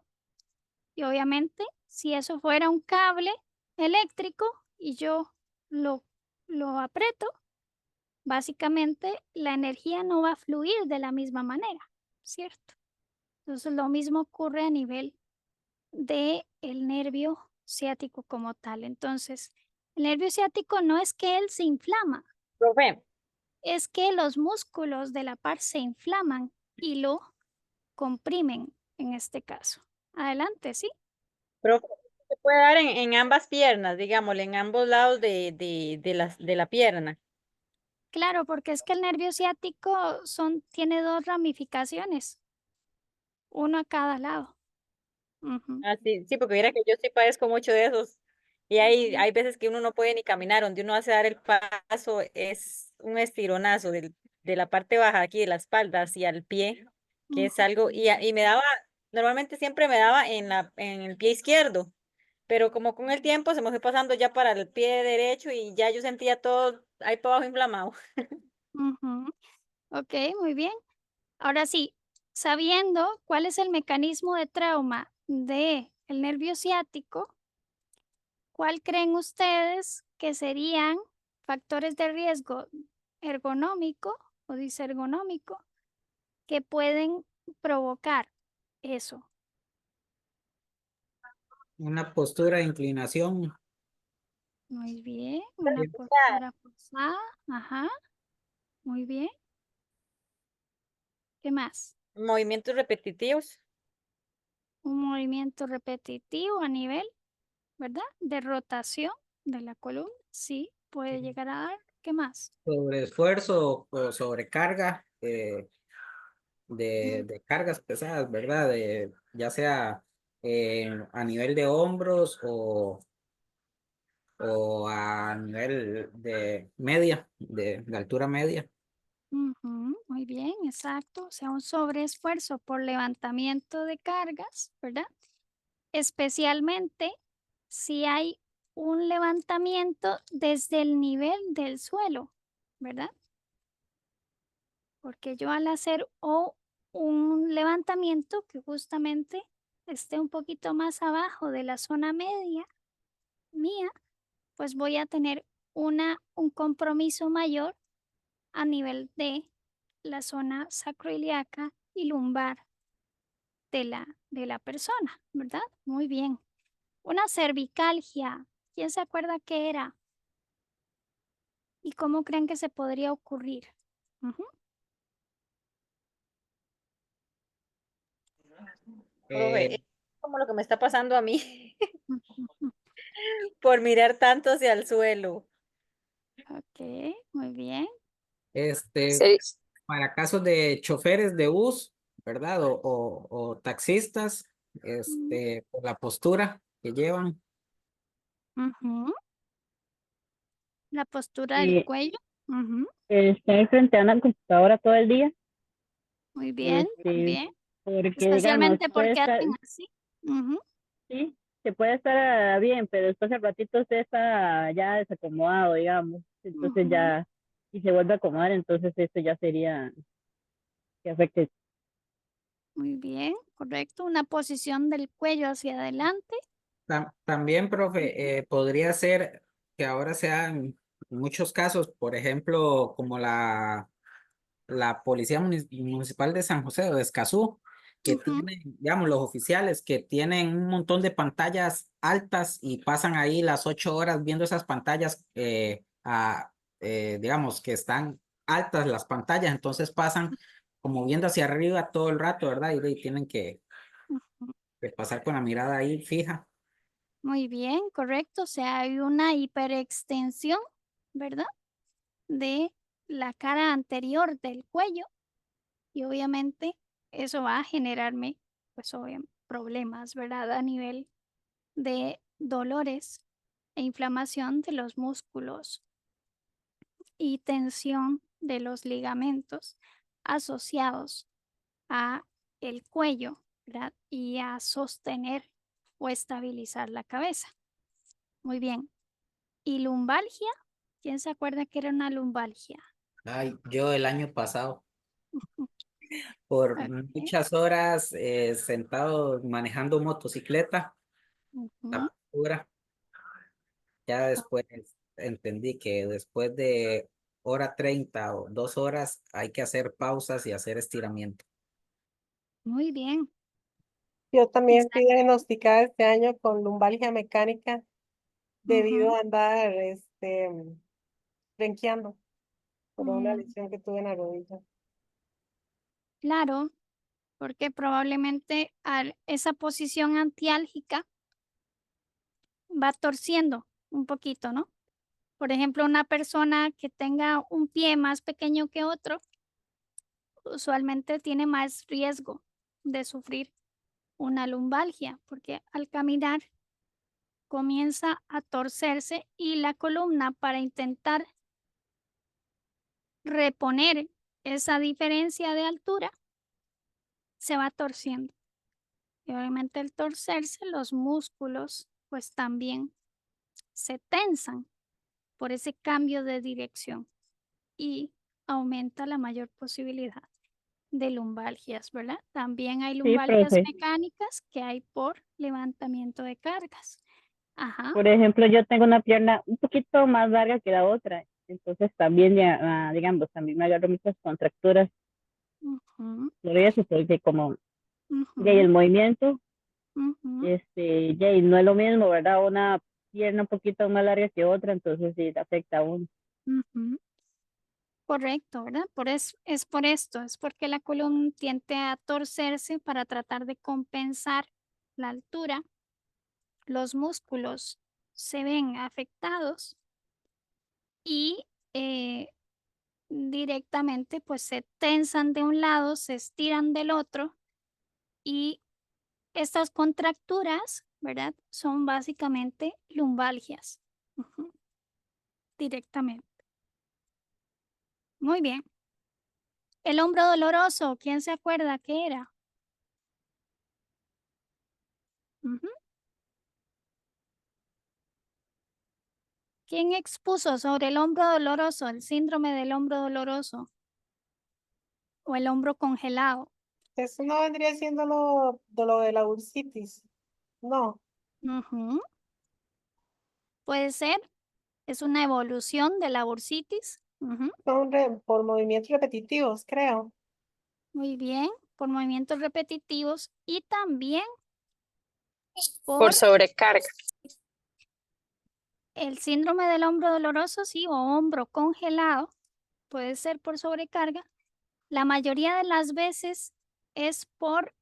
Y obviamente, si eso fuera un cable eléctrico y yo lo, lo aprieto, básicamente la energía no va a fluir de la misma manera, ¿cierto? Entonces lo mismo ocurre a nivel de el nervio ciático como tal. Entonces, el nervio ciático no es que él se inflama, Profe, es que los músculos de la par se inflaman y lo comprimen en este caso. Adelante, ¿sí? profe, se puede dar en ambas piernas, digámosle, en ambos lados de la pierna. Claro, porque es que el nervio ciático tiene dos ramificaciones, uno a cada lado. Ujú, Ah, sí, sí, porque mira que yo sí padezco mucho de esos. Y hay veces que uno no puede ni caminar, donde uno hace dar el paso es un estironazo de la parte baja aquí de la espalda hacia el pie, que es ujú, algo, y me daba, normalmente siempre me daba en el pie izquierdo, pero como con el tiempo se me fue pasando ya para el pie derecho y ya yo sentía todo ahí para abajo inflamado. ujú. Ok, muy bien. Ahora sí, sabiendo cuál es el mecanismo de trauma del nervio ciático, ¿cuál creen ustedes que serían factores de riesgo ergonómico o disergonómico que pueden provocar eso? Una postura de inclinación. Muy bien, una Ya, postura forzada, ajá, muy bien. ¿Qué más? movimientos repetitivos. Un movimiento repetitivo a nivel, ¿verdad? De rotación de la columna, sí, puede llegar a dar. ¿Qué más? Sobre esfuerzo o sobrecarga Mm, de cargas pesadas, ¿verdad? Ya sea a nivel de hombros o a nivel de media, de altura media. ujú, muy bien, exacto. O sea, un sobreesfuerzo por levantamiento de cargas, ¿verdad? Especialmente si hay un levantamiento desde el nivel del suelo, ¿verdad? Porque yo al hacer un levantamiento que justamente esté un poquito más abajo de la zona media mía, pues voy a tener un compromiso mayor a nivel de la zona sacroiliaca y lumbar de la persona, ¿verdad? Muy bien. Una cervicalgia, ¿quién se acuerda qué era? ¿Y cómo creen que se podría ocurrir? Ujú. Profe, es como lo que me está pasando a mí Ujú. por mirar tanto hacia el suelo. Ok, muy bien. Este, Sí, para casos de choferes de bus, ¿verdad? O taxistas, Mm, por la postura que llevan. ujú. La postura del Y cuello. Ujú. estar frente a una computadora todo el día, Muy bien, este, también. porque digamos, Especialmente puede porque estar, hacen así. Ujú, Sí, se puede estar bien, pero después al ratito usted está ya desacomodado, digamos. Entonces ujú. ya, y se vuelve a acomodar, entonces esto ya sería que afecte. Muy bien, correcto. Una posición del cuello hacia adelante. También, profe, podría ser que ahora sean muchos casos, por ejemplo, como la Policía Municipal de San José o de Escazú, que Ujú. tienen, digamos, los oficiales que tienen un montón de pantallas altas y pasan ahí las 8 horas viendo esas pantallas, digamos, que están altas las pantallas, entonces pasan como viendo hacia arriba todo el rato, ¿verdad? Y tienen que pasar con la mirada ahí fija. Muy bien, correcto. O sea, hay una hiperextensión, ¿verdad? De la cara anterior del cuello y obviamente eso va a generarme, pues, problemas, ¿verdad? A nivel de dolores e inflamación de los músculos y tensión de los ligamentos asociados a el cuello, ¿verdad? Y a sostener o estabilizar la cabeza. Muy bien. ¿Y lumbalgia? ¿Quién se acuerda que era una lumbalgia? Ay, yo el año pasado, por Ok. muchas horas sentado manejando motocicleta, Ujú. la postura, ya después entendí que después de hora 30 o 2 horas hay que hacer pausas y hacer estiramiento. Muy bien. Yo también fui Exacto. diagnosticada este año con lumbalgia mecánica debido Ujú. a andar renqueando por una Mm, lesión que tuve en la rodilla. claro, porque probablemente esa posición antiálgica va torciendo un poquito, ¿no? Por ejemplo, una persona que tenga un pie más pequeño que otro, usualmente tiene más riesgo de sufrir una lumbalgia, porque al caminar comienza a torcerse y la columna para intentar reponer esa diferencia de altura se va torciendo. Y obviamente al torcerse los músculos pues también se tensan por ese cambio de dirección y aumenta la mayor posibilidad de lumbalgias, ¿verdad? También hay Sí, lumbalgias profe. mecánicas que hay por levantamiento de cargas. Ajá. Por ejemplo, yo tengo una pierna un poquito más larga que la otra, entonces también, ya, digamos, también me agarro muchas contracturas Ujú, por eso, porque como ya ujú, el movimiento, ujú, ya y no es lo mismo, ¿verdad? Una pierna un poquito más larga que otra, entonces sí, te afecta a uno. ujú. Correcto, ¿verdad? Es por esto, es porque la columna tiende a torcerse para tratar de compensar la altura. Los músculos se ven afectados y directamente pues se tensan de un lado, se estiran del otro y estas contracturas, ¿verdad? Son básicamente lumbalgias. Ujú, directamente. Muy bien. El hombro doloroso, ¿quién se acuerda qué era? Ujú. ¿Quién expuso sobre el hombro doloroso, el síndrome del hombro doloroso o el hombro congelado? Eso no vendría siendo lo de la bursitis. No, Ujú, puede ser, es una evolución de la bursitis. Ujú, son por movimientos repetitivos, creo. muy bien, por movimientos repetitivos y también Por por sobrecarga. el síndrome del hombro doloroso, sí, o hombro congelado, puede ser por sobrecarga. La mayoría de las veces es por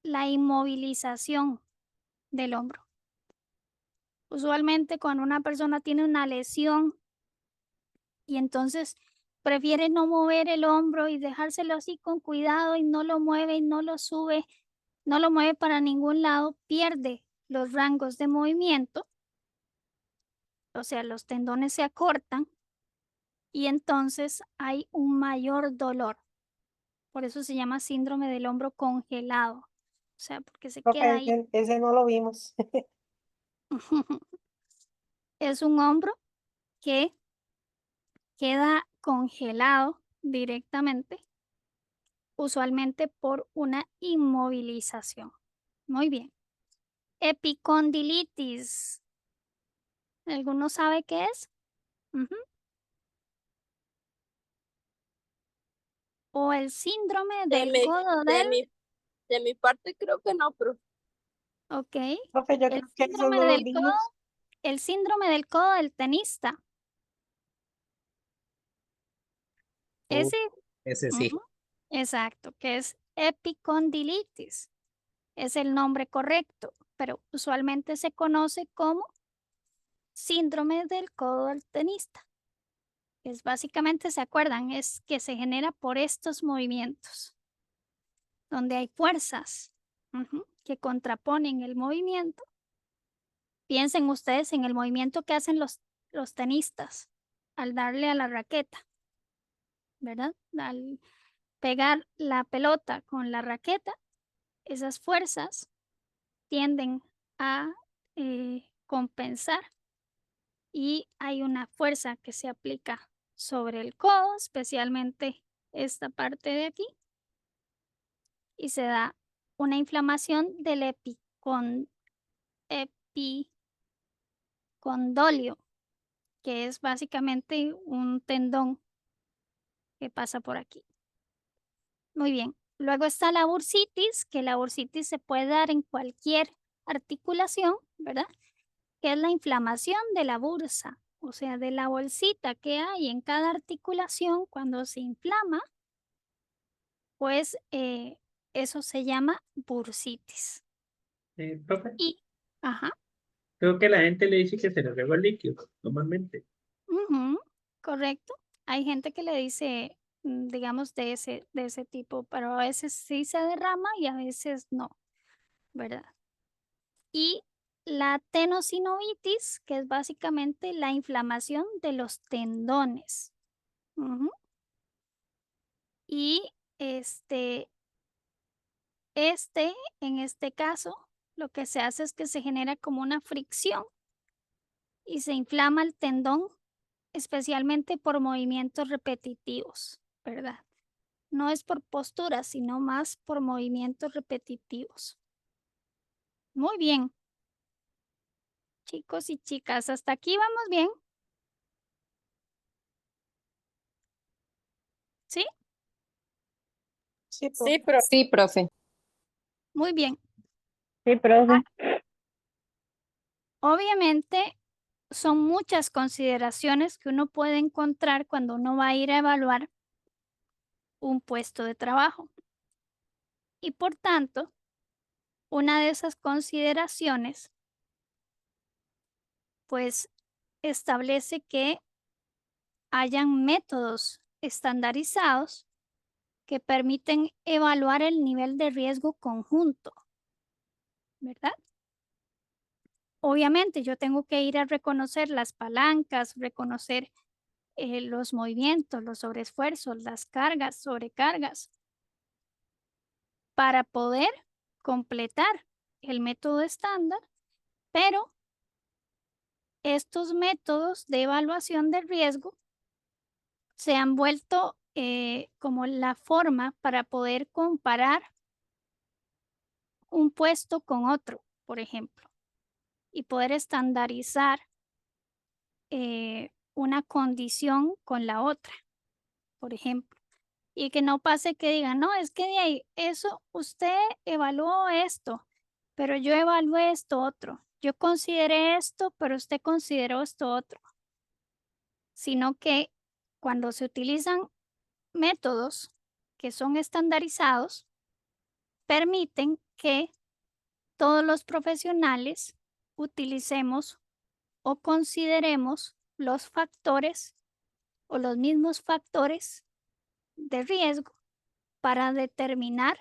la inmovilización del hombro. Usualmente cuando una persona tiene una lesión y entonces prefiere no mover el hombro y dejárselo así con cuidado y no lo mueve y no lo sube, no lo mueve para ningún lado, pierde los rangos de movimiento, o sea, los tendones se acortan y entonces hay un mayor dolor. Por eso se llama síndrome del hombro congelado. O sea, porque se Profe, queda ahí. ese no lo vimos. Es un hombro que queda congelado directamente, usualmente por una inmovilización. Muy bien. Epicondilitis. ¿Alguno sabe qué es? Ujú. O el síndrome De del mi, codo de del, mi, de mi parte creo que no, pero ok. Profe, yo El creo que eso síndrome no lo del codo, vimos. el síndrome del codo del tenista. Uh, Ese, ese ujú, sí. exacto, que es epicondilitis. Es el nombre correcto, pero usualmente se conoce como síndrome del codo del tenista. Es básicamente, ¿se acuerdan? Es que se genera por estos movimientos, donde hay fuerzas que contraponen el movimiento. Piensen ustedes en el movimiento que hacen los tenistas al darle a la raqueta, ¿verdad? Al pegar la pelota con la raqueta, esas fuerzas tienden a compensar y hay una fuerza que se aplica sobre el codo, especialmente esta parte de aquí, y se da una inflamación del epicondolio, que es básicamente un tendón que pasa por aquí. Muy bien. Luego está la bursitis, que la bursitis se puede dar en cualquier articulación, ¿verdad? Que es la inflamación de la bursa, o sea, de la bolsita que hay en cada articulación cuando se inflama, pues eso se llama bursitis. Profe, Y, ajá, creo que la gente le dice que se le regó el líquido, normalmente. ujú, correcto. Hay gente que le dice, digamos, de ese tipo, pero a veces sí se derrama y a veces no, ¿verdad? Y la tenosinovitis, que es básicamente la inflamación de los tendones. Ujú. Y este, en este caso, lo que se hace es que se genera como una fricción y se inflama el tendón, especialmente por movimientos repetitivos, ¿verdad? No es por postura, sino más por movimientos repetitivos. Muy bien, chicos y chicas, hasta aquí vamos bien. ¿Sí? Sí, Sí, profe. pero Sí, profe. Muy bien. Sí, profe. Obviamente son muchas consideraciones que uno puede encontrar cuando uno va a ir a evaluar un puesto de trabajo. Y por tanto, una de esas consideraciones, pues, establece que hayan métodos estandarizados que permiten evaluar el nivel de riesgo conjunto, ¿verdad? Obviamente yo tengo que ir a reconocer las palancas, reconocer los movimientos, los sobreesfuerzos, las cargas, sobrecargas, para poder completar el método estándar, pero estos métodos de evaluación de riesgo se han vuelto como la forma para poder comparar un puesto con otro, por ejemplo, y poder estandarizar una condición con la otra, por ejemplo. Y que no pase que digan, no, es que de ahí, eso, usted evaluó esto, pero yo evalué esto otro. Yo consideré esto, pero usted consideró esto otro. Sino que cuando se utilizan métodos que son estandarizados, permiten que todos los profesionales utilicemos o consideremos los factores o los mismos factores de riesgo para determinar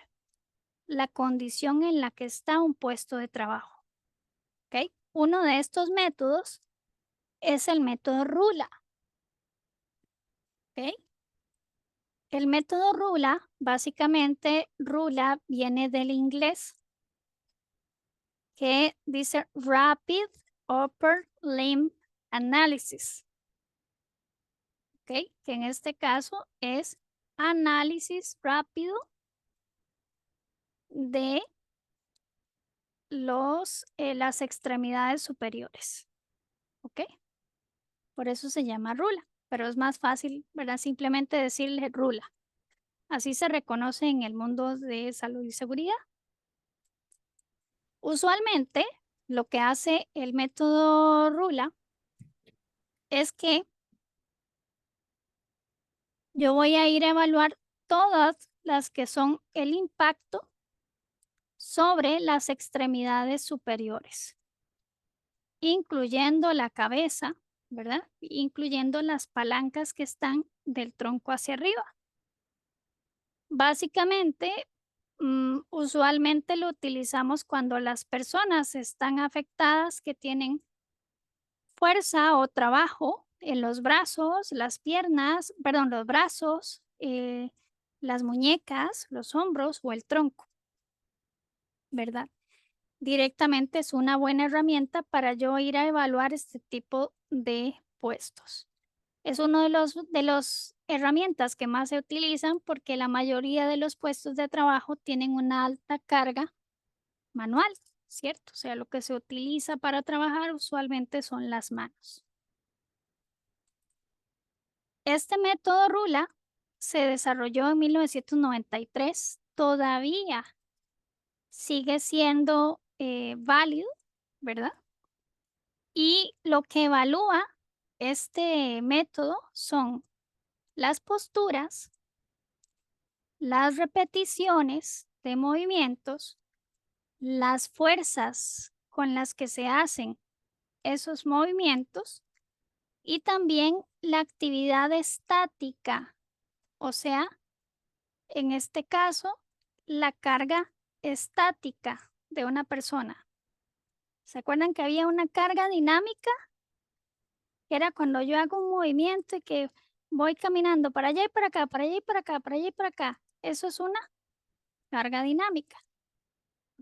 la condición en la que está un puesto de trabajo. ¿Ok? Uno de estos métodos es el método RULA. ¿Ok? El método RULA, básicamente, RULA viene del inglés que dice Rapid Upper Limb Analysis. ¿Ok? Que en este caso es análisis rápido de las extremidades superiores. ¿Ok? Por eso se llama rula, pero es más fácil, ¿verdad? Simplemente decirle rula. Así se reconoce en el mundo de salud y seguridad. Usualmente, lo que hace el método rula es que yo voy a ir a evaluar todas las que son el impacto sobre las extremidades superiores, incluyendo la cabeza, ¿verdad? Incluyendo las palancas que están del tronco hacia arriba. Básicamente, usualmente lo utilizamos cuando las personas están afectadas que tienen fuerza o trabajo en los brazos, las piernas, perdón, los brazos, las muñecas, los hombros o el tronco, ¿verdad? Directamente es una buena herramienta para yo ir a evaluar este tipo de puestos. Es uno de los herramientas que más se utilizan porque la mayoría de los puestos de trabajo tienen una alta carga manual, ¿cierto? O sea, lo que se utiliza para trabajar usualmente son las manos. Este método Rula se desarrolló en 1993, todavía sigue siendo válido, ¿verdad? Y lo que evalúa este método son las posturas, las repeticiones de movimientos, las fuerzas con las que se hacen esos movimientos y también la actividad estática, o sea, en este caso, la carga estática de una persona. ¿Se acuerdan que había una carga dinámica? Que era cuando yo hago un movimiento y que voy caminando para allá y para acá, para allá y para acá, para allá y para acá. Eso es una carga dinámica.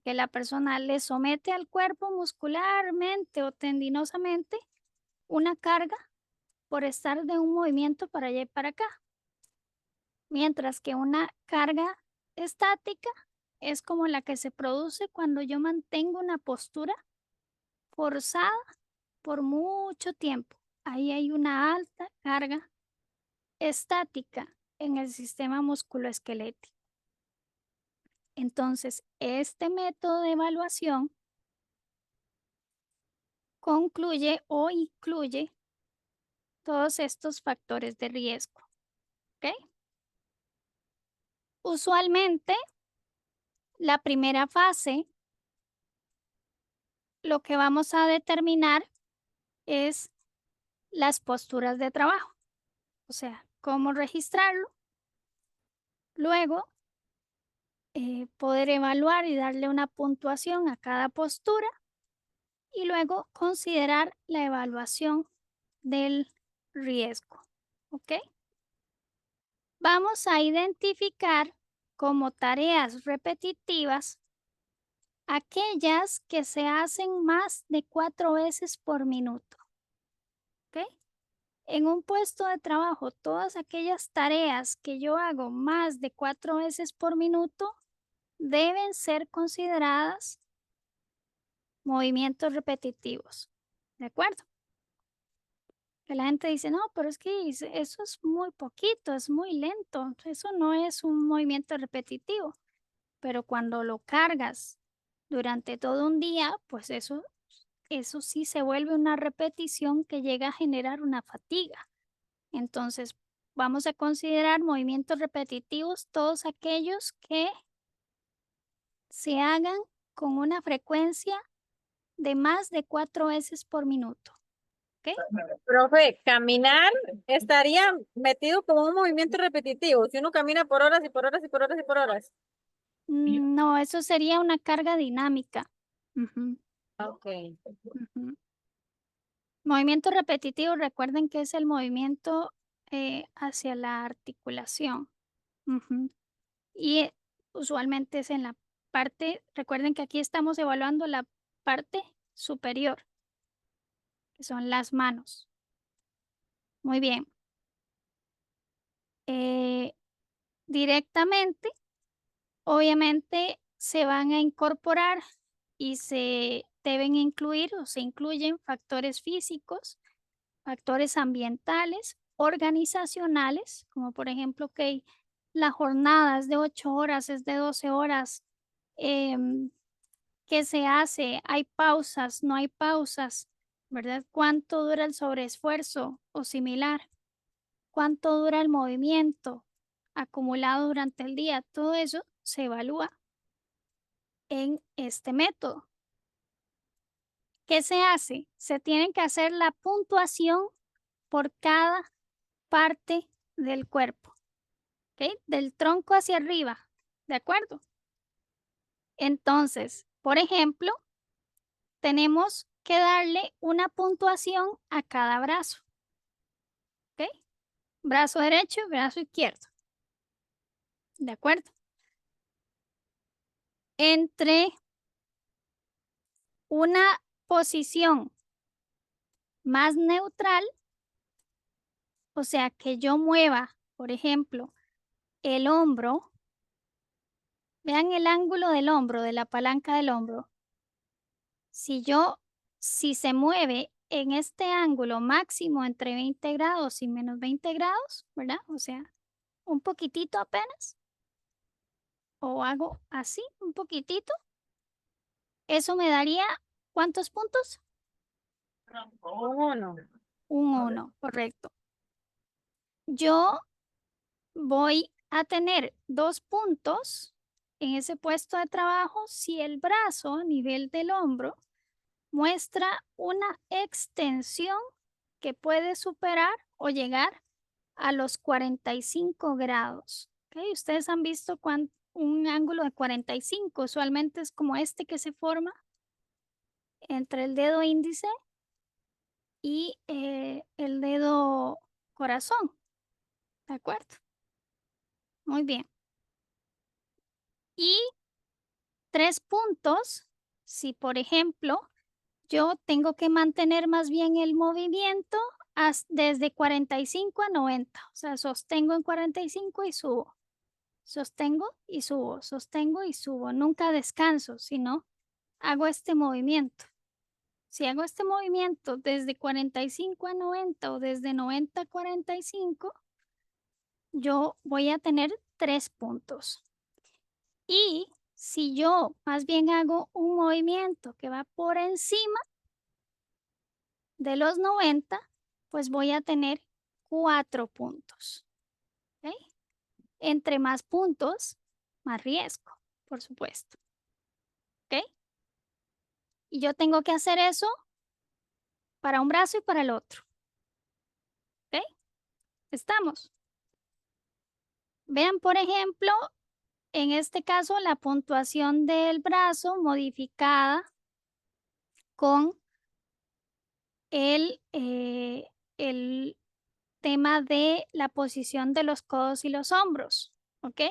Que la persona le somete al cuerpo muscularmente o tendinosamente una carga por estar de un movimiento para allá y para acá. Mientras que una carga estática es como la que se produce cuando yo mantengo una postura forzada por mucho tiempo. Ahí hay una alta carga estática en el sistema musculoesquelético. Entonces, este método de evaluación concluye o incluye todos estos factores de riesgo. ¿Ok? Usualmente, la primera fase, lo que vamos a determinar es las posturas de trabajo, o sea, cómo registrarlo. Luego, poder evaluar y darle una puntuación a cada postura y luego considerar la evaluación del riesgo. ¿Ok? Vamos a identificar como tareas repetitivas aquellas que se hacen más de 4 veces por minuto. ¿Ok? En un puesto de trabajo, todas aquellas tareas que yo hago más de 4 veces por minuto deben ser consideradas movimientos repetitivos. ¿De acuerdo? Que la gente dice, no, pero es que eso es muy poquito, es muy lento, eso no es un movimiento repetitivo. Pero cuando lo cargas durante todo un día, pues eso sí se vuelve una repetición que llega a generar una fatiga. Entonces, vamos a considerar movimientos repetitivos todos aquellos que se hagan con una frecuencia de más de 4 veces por minuto. ¿Ok? Profe, caminar estaría metido como un movimiento repetitivo. Si uno camina por horas y por horas y por horas y por horas. No, eso sería una carga dinámica. Ok. Movimiento repetitivo, recuerden que es el movimiento hacia la articulación. Y usualmente es en la parte, recuerden que aquí estamos evaluando la parte superior, que son las manos. Muy bien. Directamente, obviamente, se van a incorporar y se deben incluir o se incluyen factores físicos, factores ambientales, organizacionales, como por ejemplo que la jornada es de 8 horas, es de 12 horas. ¿Qué se hace? ¿Hay pausas? ¿No hay pausas? ¿Verdad? ¿Cuánto dura el sobreesfuerzo o similar? ¿Cuánto dura el movimiento acumulado durante el día? Todo eso se evalúa en este método. ¿Qué se hace? Se tiene que hacer la puntuación por cada parte del cuerpo, ¿ok? Del tronco hacia arriba, ¿de acuerdo? Entonces, por ejemplo, tenemos que darle una puntuación a cada brazo, ¿ok? Brazo derecho, brazo izquierdo, ¿de acuerdo? Entre una posición más neutral, o sea, que yo mueva, por ejemplo, el hombro. Vean el ángulo del hombro, de la palanca del hombro. Si se mueve en este ángulo máximo entre 20 grados y menos 20 grados, ¿verdad? O sea, un poquitito apenas. O hago así, un poquitito. Eso me daría, ¿cuántos puntos? Uno. Un 1, correcto. Yo voy a tener 2 puntos en ese puesto de trabajo si el brazo a nivel del hombro muestra una extensión que puede superar o llegar a los 45 grados. ¿Okay? Ustedes han visto un ángulo de 45, usualmente es como este que se forma entre el dedo índice y el dedo corazón. ¿De acuerdo? Muy bien. Y 3 puntos, si por ejemplo yo tengo que mantener más bien el movimiento desde 45 a 90. O sea, sostengo en 45 y subo. Sostengo y subo, sostengo y subo. Nunca descanso, sino hago este movimiento. Si hago este movimiento desde 45 a 90 o desde 90 a 45, yo voy a tener 3 puntos. Y si yo más bien hago un movimiento que va por encima de los 90, pues voy a tener 4 puntos. ¿Okay? Entre más puntos, más riesgo, por supuesto. ¿Ok? Y yo tengo que hacer eso para un brazo y para el otro. ¿Ok? ¿Estamos? Vean, por ejemplo, en este caso, la puntuación del brazo modificada con el tema de la posición de los codos y los hombros. ¿Ok?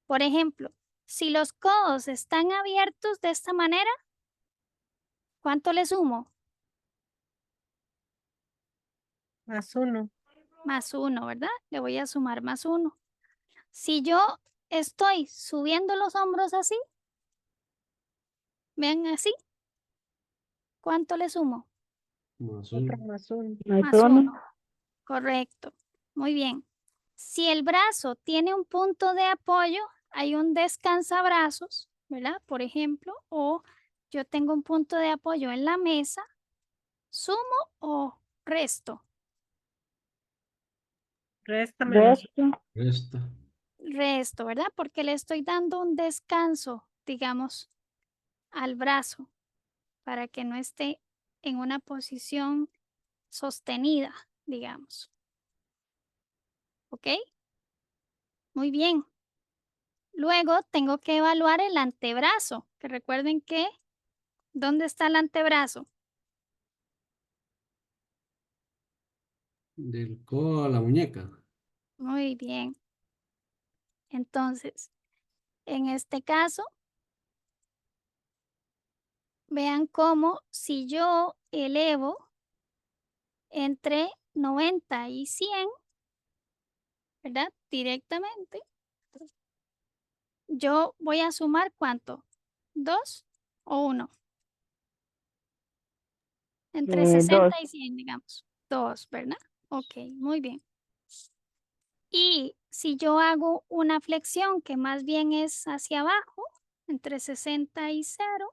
Por ejemplo, si los codos están abiertos de esta manera, ¿cuánto le sumo? +1. Más 1, ¿verdad? Le voy a sumar más 1. Si yo estoy subiendo los hombros así, vean así, ¿cuánto le sumo? Otro +1. Más 1. Correcto. Muy bien. Si el brazo tiene un punto de apoyo, hay un descansabrazos, ¿verdad? Por ejemplo, o yo tengo un punto de apoyo en la mesa, ¿sumo o resto? Resta Resto. Resto, ¿verdad? Porque le estoy dando un descanso, digamos, al brazo para que no esté en una posición sostenida, digamos. ¿Ok? Muy bien. Luego tengo que evaluar el antebrazo, que recuerden que, ¿dónde está el antebrazo? Del codo a la muñeca. Muy bien. Entonces, en este caso, vean cómo si yo elevo entre 90 y 100, ¿verdad? Directamente, yo voy a sumar ¿cuánto? ¿2 o 1? Entre 60 2. y 100, digamos. 2, ¿verdad? Ok, muy bien. Y si yo hago una flexión que más bien es hacia abajo, entre 60 y 0,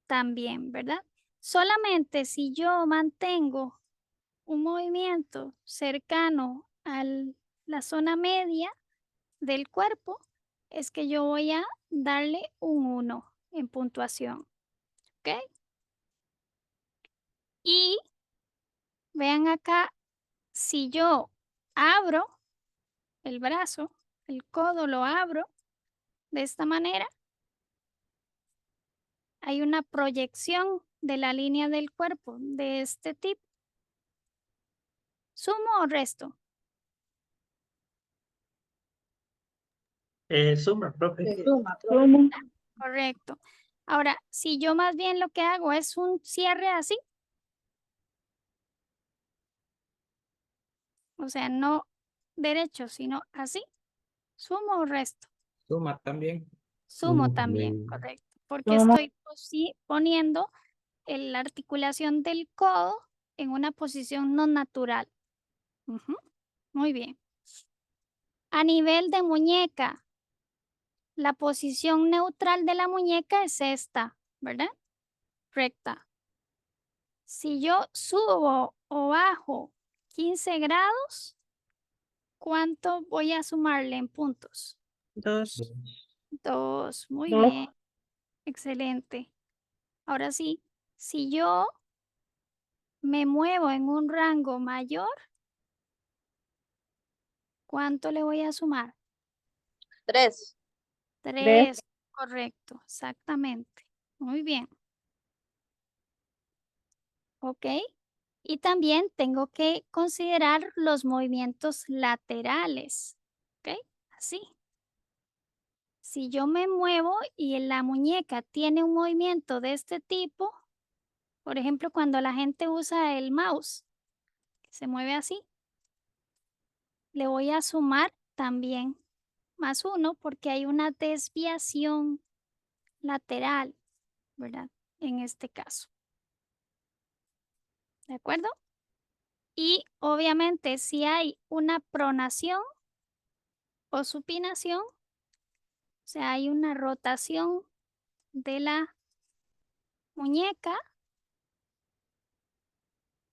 también, ¿verdad? Solamente si yo mantengo un movimiento cercano a la zona media del cuerpo, es que yo voy a darle un 1 en puntuación. ¿Ok? Y vean acá, si yo abro el brazo, el codo lo abro de esta manera, hay una proyección de la línea del cuerpo de este tipo. ¿Sumo o resto? Suma, profe. Sumo. Correcto. Ahora, si yo más bien lo que hago es un cierre así, o sea, no derecho, sino así, ¿sumo o resto? Suma también. Sumo también, correcto. Porque Sumo. estoy poniendo la articulación del codo en una posición no natural. Ujú, muy bien. A nivel de muñeca, la posición neutral de la muñeca es esta, ¿verdad? Recta. Si yo subo o bajo 15 grados, ¿cuánto voy a sumarle en puntos? 2. 2, muy 2. bien, excelente. Ahora sí, si yo me muevo en un rango mayor, ¿cuánto le voy a sumar? 3. 3, correcto, exactamente. Muy bien. ¿Ok? Y también tengo que considerar los movimientos laterales. ¿Ok? Así. Si yo me muevo y la muñeca tiene un movimiento de este tipo, por ejemplo, cuando la gente usa el mouse, que se mueve así, le voy a sumar también +1 porque hay una desviación lateral, ¿verdad? En este caso. ¿De acuerdo? Y obviamente si hay una pronación o supinación, o sea, hay una rotación de la muñeca,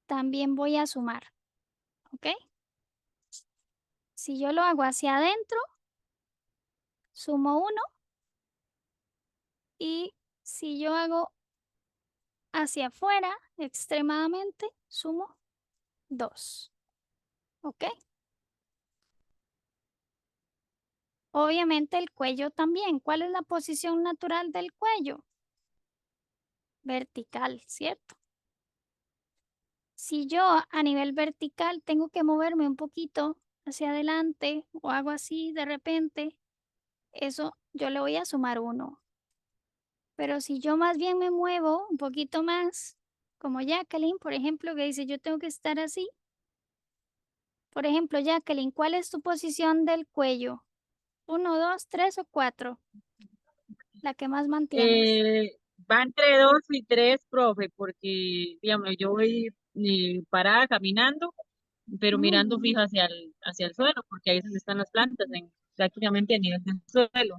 también voy a sumar, ¿ok? Si yo lo hago hacia adentro, sumo 1 y si yo hago hacia afuera extremadamente, sumo 2, ¿ok? Obviamente el cuello también. ¿Cuál es la posición natural del cuello? Vertical, ¿cierto? Si yo a nivel vertical tengo que moverme un poquito hacia adelante o hago así de repente, eso yo le voy a sumar 1. Pero si yo más bien me muevo un poquito más, como Jacqueline, por ejemplo, que dice yo tengo que estar así. Por ejemplo, Jacqueline, ¿cuál es tu posición del cuello? 1, 2, 3 o 4. La que más mantienes. Va entre 2 y 3, profe, porque, digamos, yo voy parada caminando, pero mirando Mm, fijo hacia el suelo, porque ahí es donde están las plantas, prácticamente a nivel del suelo.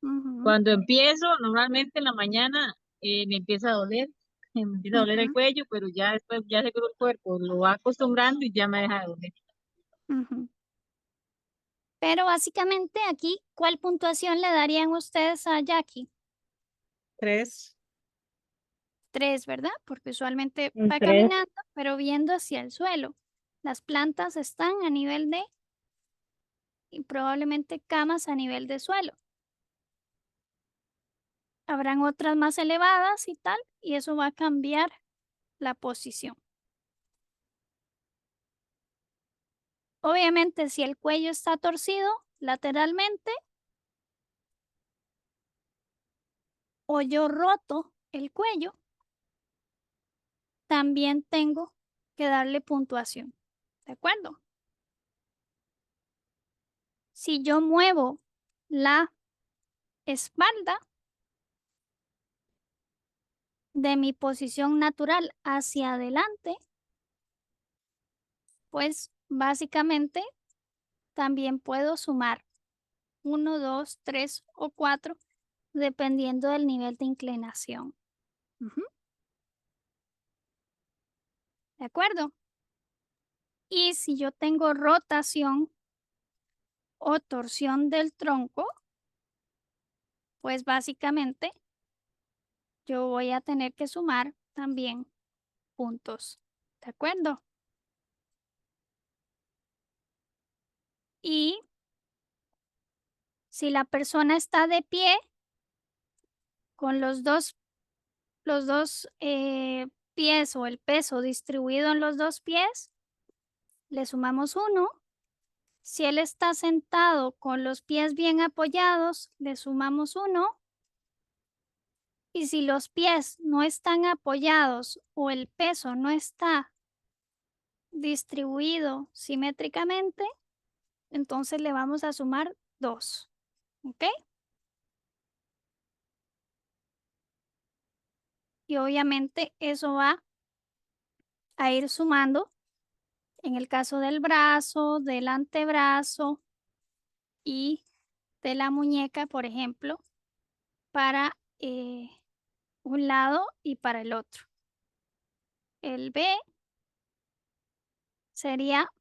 ujú, Cuando empiezo, normalmente en la mañana me empieza a doler, me empieza a doler el ujú, cuello, pero ya después, ya sé que el cuerpo lo va acostumbrando y ya me deja de doler. ujú. Pero básicamente aquí, ¿cuál puntuación le darían ustedes a Jackie? 3. 3, ¿verdad? Porque usualmente Un va 3. caminando, pero viendo hacia el suelo. Las plantas están a nivel de, y probablemente camas a nivel de suelo. Habrán otras más elevadas y tal, y eso va a cambiar la posición. Obviamente, si el cuello está torcido lateralmente, o yo roto el cuello, también tengo que darle puntuación. ¿De acuerdo? Si yo muevo la espalda de mi posición natural hacia adelante, pues básicamente también puedo sumar 1, 2, 3 o 4, dependiendo del nivel de inclinación. Ujú. ¿De acuerdo? Y si yo tengo rotación o torsión del tronco, pues básicamente yo voy a tener que sumar también puntos. ¿De acuerdo? Y si la persona está de pie con los dos pies o el peso distribuido en los dos pies, le sumamos 1. Si él está sentado con los pies bien apoyados, le sumamos 1. Y si los pies no están apoyados o el peso no está distribuido simétricamente, entonces le vamos a sumar 2. ¿Ok? Y obviamente eso va a ir sumando en el caso del brazo, del antebrazo y de la muñeca, por ejemplo, para un lado y para el otro. El B sería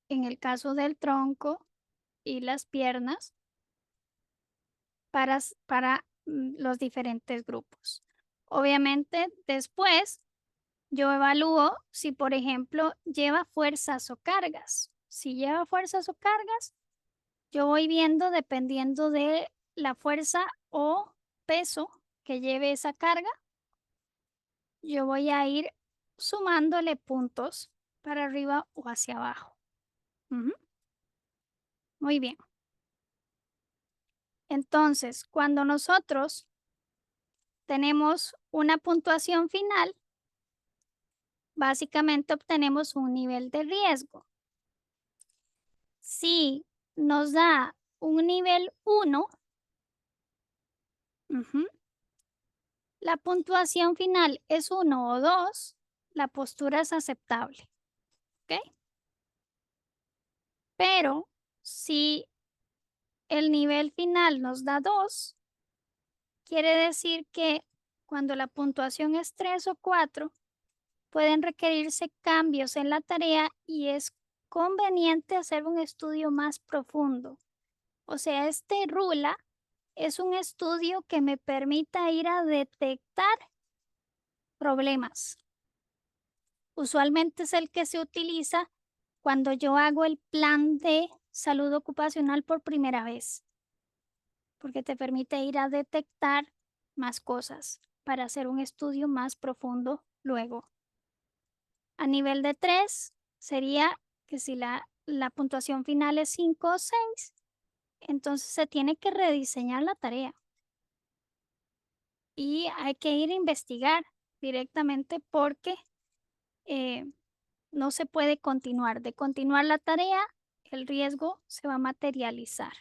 en el caso del tronco y las piernas para los diferentes grupos. Obviamente después yo evalúo si, por ejemplo, lleva fuerzas o cargas. Si lleva fuerzas o cargas, yo voy viendo dependiendo de la fuerza o peso que lleve esa carga, yo voy a ir sumándole puntos para arriba o hacia abajo. Ujú. Muy bien. Entonces, cuando nosotros tenemos una puntuación final, básicamente obtenemos un nivel de riesgo. Si nos da un nivel 1, la puntuación final es 1 o 2, la postura es aceptable. ¿Ok? Pero si el nivel final nos da 2, quiere decir que cuando la puntuación es 3 o 4, pueden requerirse cambios en la tarea y es conveniente hacer un estudio más profundo. O sea, este RULA es un estudio que me permita ir a detectar problemas. Usualmente es el que se utiliza cuando yo hago el plan de salud ocupacional por primera vez, porque te permite ir a detectar más cosas para hacer un estudio más profundo luego. A nivel de 3 sería que si la puntuación final es 5 o 6, entonces se tiene que rediseñar la tarea. Y hay que ir a investigar directamente porque no se puede continuar. De continuar la tarea, el riesgo se va a materializar.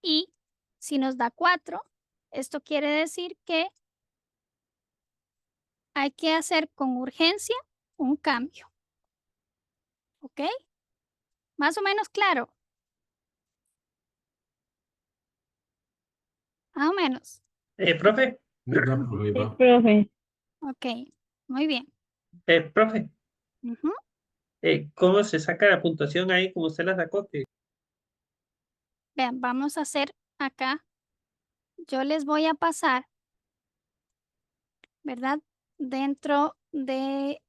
Y si nos da 4, esto quiere decir que hay que hacer con urgencia un cambio. ¿Ok? Más o menos claro. Más o menos. Profe, Sí, profe. Ok, muy bien. profe, Ujú. ¿cómo se saca la puntuación ahí como usted la sacó? Vean, vamos a hacer acá. Yo les voy a pasar, ¿verdad? Dentro de,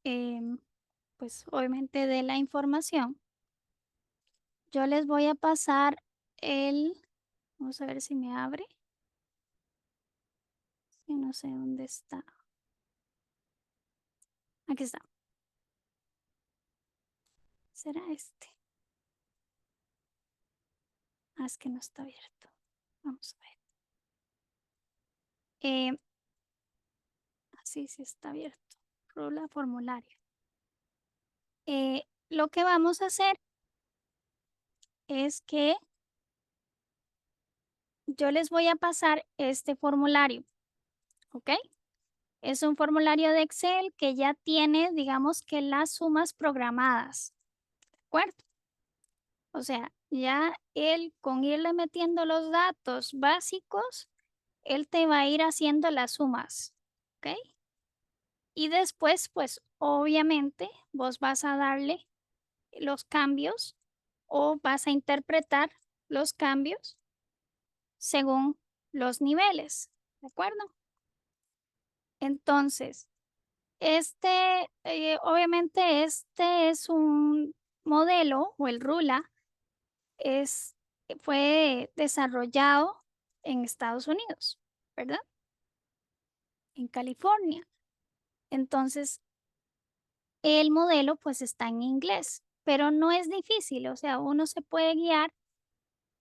pues obviamente de la información. Yo les voy a pasar vamos a ver si me abre. Yo no sé dónde está. Aquí está. ¿Será este? Ah, es que no está abierto. Vamos a ver. Eh, así sí está abierto. Rula formulario. Lo que vamos a hacer es que yo les voy a pasar este formulario, ¿ok? Es un formulario de Excel que ya tiene, digamos que las sumas programadas, ¿de acuerdo? O sea, ya él con irle metiendo los datos básicos, él te va a ir haciendo las sumas, ¿ok? Y después, pues obviamente, vos vas a darle los cambios o vas a interpretar los cambios según los niveles, ¿de acuerdo? Entonces, obviamente este es un modelo o el RULA fue desarrollado en Estados Unidos, ¿verdad? En California. Entonces, el modelo pues está en inglés, pero no es difícil, o sea, uno se puede guiar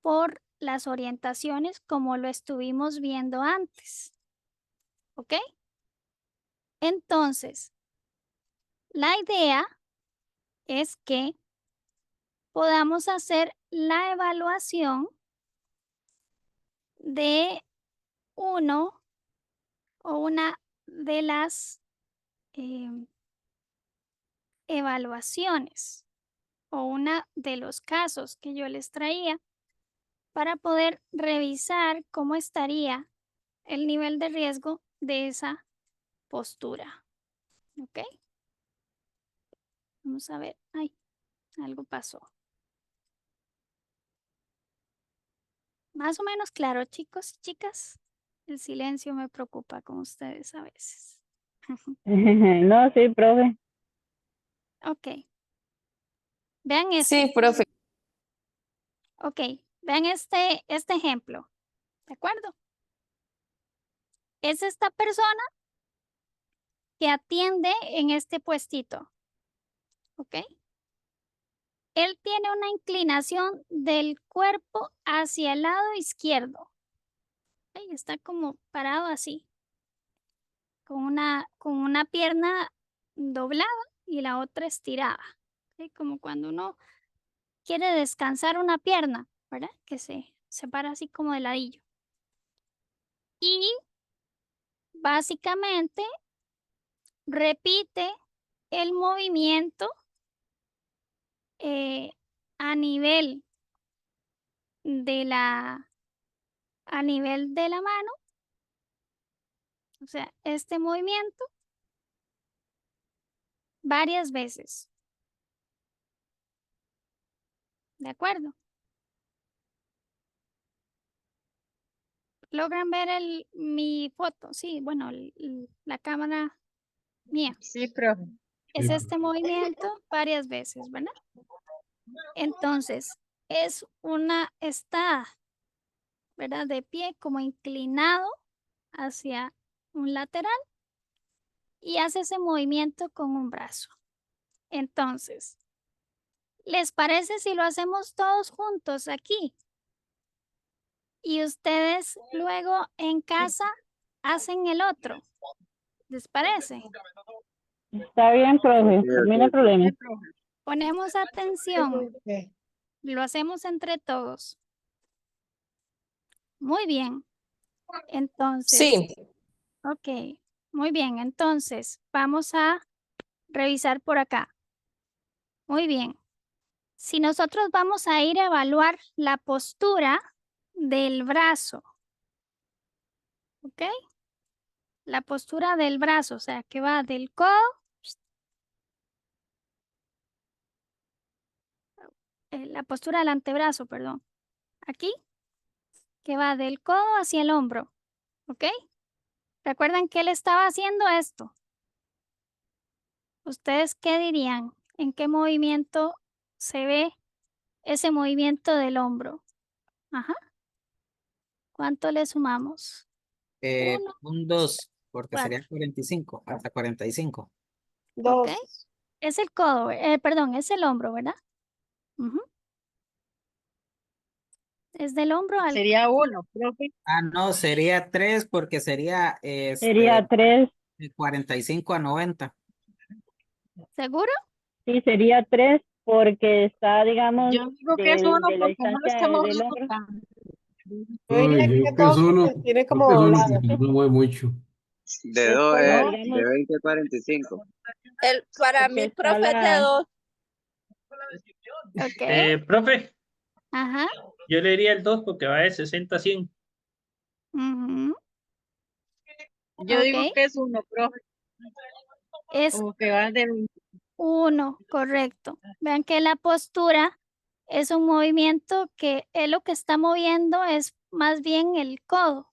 por las orientaciones como lo estuvimos viendo antes, ¿ok? Entonces, la idea es que podamos hacer la evaluación de uno o una de las evaluaciones o una de los casos que yo les traía para poder revisar cómo estaría el nivel de riesgo de esa postura. ¿Ok? Vamos a ver. Ay, algo pasó. Más o menos claro, chicos y chicas. El silencio me preocupa con ustedes a veces. No, sí, profe. Ok. Vean esto. Sí, profe. Ok. Vean este ejemplo. ¿De acuerdo? Es esta persona que atiende en este puestito. ¿Ok? Él tiene una inclinación del cuerpo hacia el lado izquierdo. ¿Ok? Está como parado así, con una pierna doblada y la otra estirada. ¿Ok? Como cuando uno quiere descansar una pierna, ¿verdad? Que se para así como de ladillo. Y básicamente repite el movimiento a nivel a nivel de la mano, o sea, este movimiento varias veces. ¿De acuerdo? ¿Logran ver mi foto? Sí, bueno, la cámara mía. Sí, profe. Es este movimiento varias veces, ¿verdad? Entonces, está, ¿verdad? De pie como inclinado hacia un lateral y hace ese movimiento con un brazo. Entonces, ¿les parece si lo hacemos todos juntos aquí? Y ustedes luego en casa hacen el otro. ¿Les parece? Está bien, profe. Ok, Por mí no hay ok, problema. Ponemos atención. Lo hacemos entre todos. Muy bien. Entonces, Sí, ok. Muy bien. Entonces, vamos a revisar por acá. Muy bien. Si nosotros vamos a ir a evaluar la postura del brazo, ¿ok? La postura del brazo, o sea, que va del codo, la postura del antebrazo, perdón. Aquí, que va del codo hacia el hombro, ¿ok? ¿Recuerdan que él estaba haciendo esto? ¿Ustedes qué dirían? ¿En qué movimiento se ve ese movimiento del hombro? Ajá. ¿Cuánto le sumamos? 1, Un 2, porque 4. sería 45, hasta 45. ¿Ok? Dos. Es el codo, perdón, es el hombro, ¿verdad? Ujú. Es del hombro al Sería cuello. 1, profe. Ah, no, sería 3 porque sería Sería 3, de 45 a 90. ¿Seguro? sí, sería 3 porque está, digamos, Yo digo que es 1 de la porque no lo distancia está del moviendo hombro. tanto. Yo diría que Yo es pienso 2 uno, porque tiene yo como pienso uno doblado. porque no mueve mucho. De Es dos, como, No. de digamos, 20 a 45. Para porque mí, está profe, es de la, 2. Ok. Profe, Ajá. yo le diría el 2 porque va de 60 a 100. Ujú. Yo digo Ok. que es 1, profe. Es Como que va de 20. 1, correcto. Vean que la postura es un movimiento que él lo que está moviendo es más bien el codo.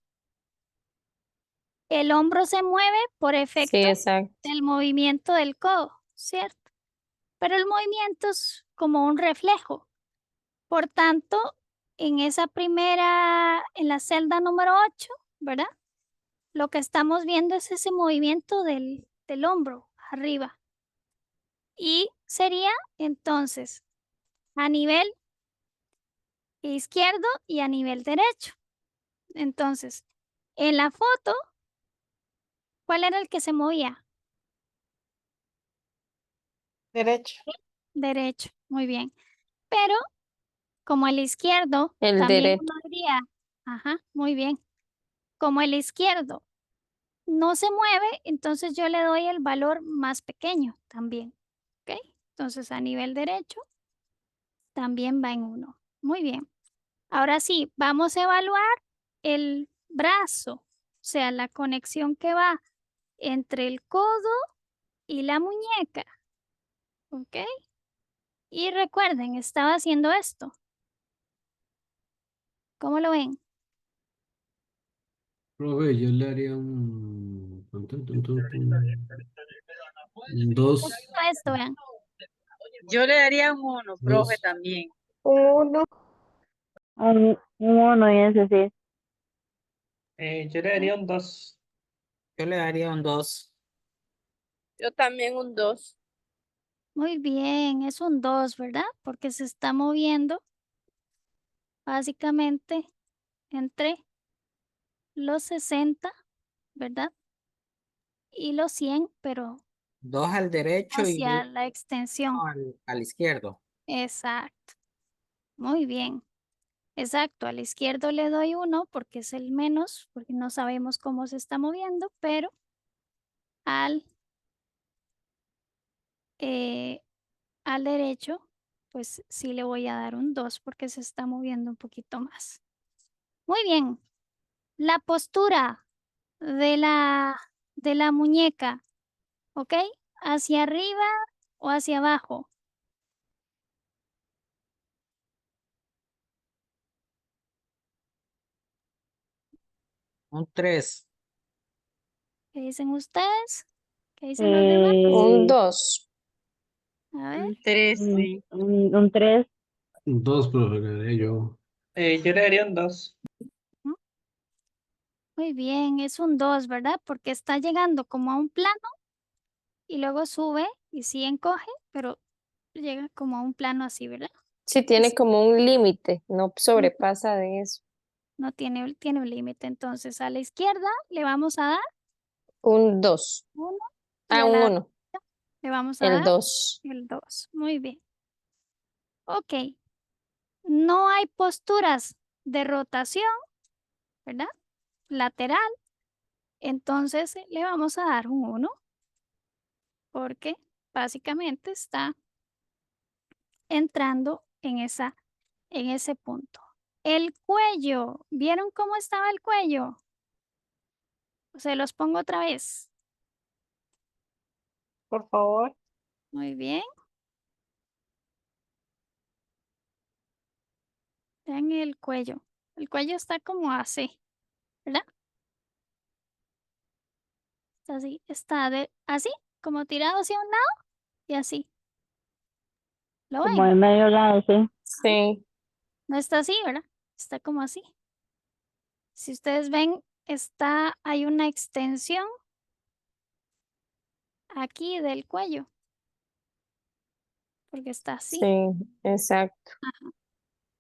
El hombro se mueve por Sí, efecto exacto. del movimiento del codo, ¿cierto? Pero el movimiento es como un reflejo. Por tanto, en en la celda número 8, ¿verdad? Lo que estamos viendo es ese movimiento del hombro arriba. Y sería entonces a nivel izquierdo y a nivel derecho. Entonces, en la foto, ¿cuál era el que se movía? Derecho. Derecho, muy bien. Pero como el izquierdo, El también derecho. uno diría, ajá, muy bien. Como el izquierdo no se mueve, entonces yo le doy el valor más pequeño también. ¿Ok? Entonces a nivel derecho también va en 1. Muy bien. Ahora sí, vamos a evaluar el brazo, o sea, la conexión que va entre el codo y la muñeca. ¿Ok? Y recuerden, estaba haciendo esto. ¿Cómo lo ven? Profe, yo le haría un 2. Esto, vean. Yo le daría un 1, profe, Dos. también. 1. un 1 y ese sí. Yo le daría un 2. Yo le daría un 2. Yo también un 2. Muy bien, es un 2, ¿verdad? Porque se está moviendo básicamente entre los 60, ¿verdad? Y los 100, pero 2 al derecho y hacia 1 la extensión. al izquierdo. Exacto. Muy bien. Exacto. Al izquierdo le doy 1 porque es el menos, porque no sabemos cómo se está moviendo, pero al, eh, al derecho, pues sí le voy a dar un 2 porque se está moviendo un poquito más. Muy bien. La postura de la muñeca, ¿ok? ¿Hacia arriba o hacia abajo? Un 3. ¿Qué dicen ustedes? ¿Qué dicen los demás? Un Eh, 2. A ver, Un 3, sí. un 3, Un 2, profe, le daría yo. Yo le daría un 2. ¿no? Muy bien, es un 2, ¿verdad? Porque está llegando como a un plano y luego sube y sí encoge, pero llega como a un plano así, ¿verdad? Sí, tiene Es- como un límite, no Ujú, sobrepasa de eso. no tiene un límite. Entonces a la izquierda le vamos a dar Un 2. 1 y Ah, a un la 1. derecha le vamos a El dar 2. el 2. Muy bien. Ok, no hay posturas de rotación, ¿verdad? Lateral. Entonces le vamos a dar un 1 porque básicamente está entrando en ese punto. El cuello, ¿vieron cómo estaba el cuello? Se los pongo otra vez. Por favor. Muy bien. Vean el cuello. El cuello está como así, ¿verdad? Está así, así, como tirado hacia un lado y así. ¿Lo como ven? en medio lado, sí. Sí. No está así, ¿verdad? Está como así. Si ustedes ven, hay una extensión aquí del cuello, porque está Sí, así, exacto.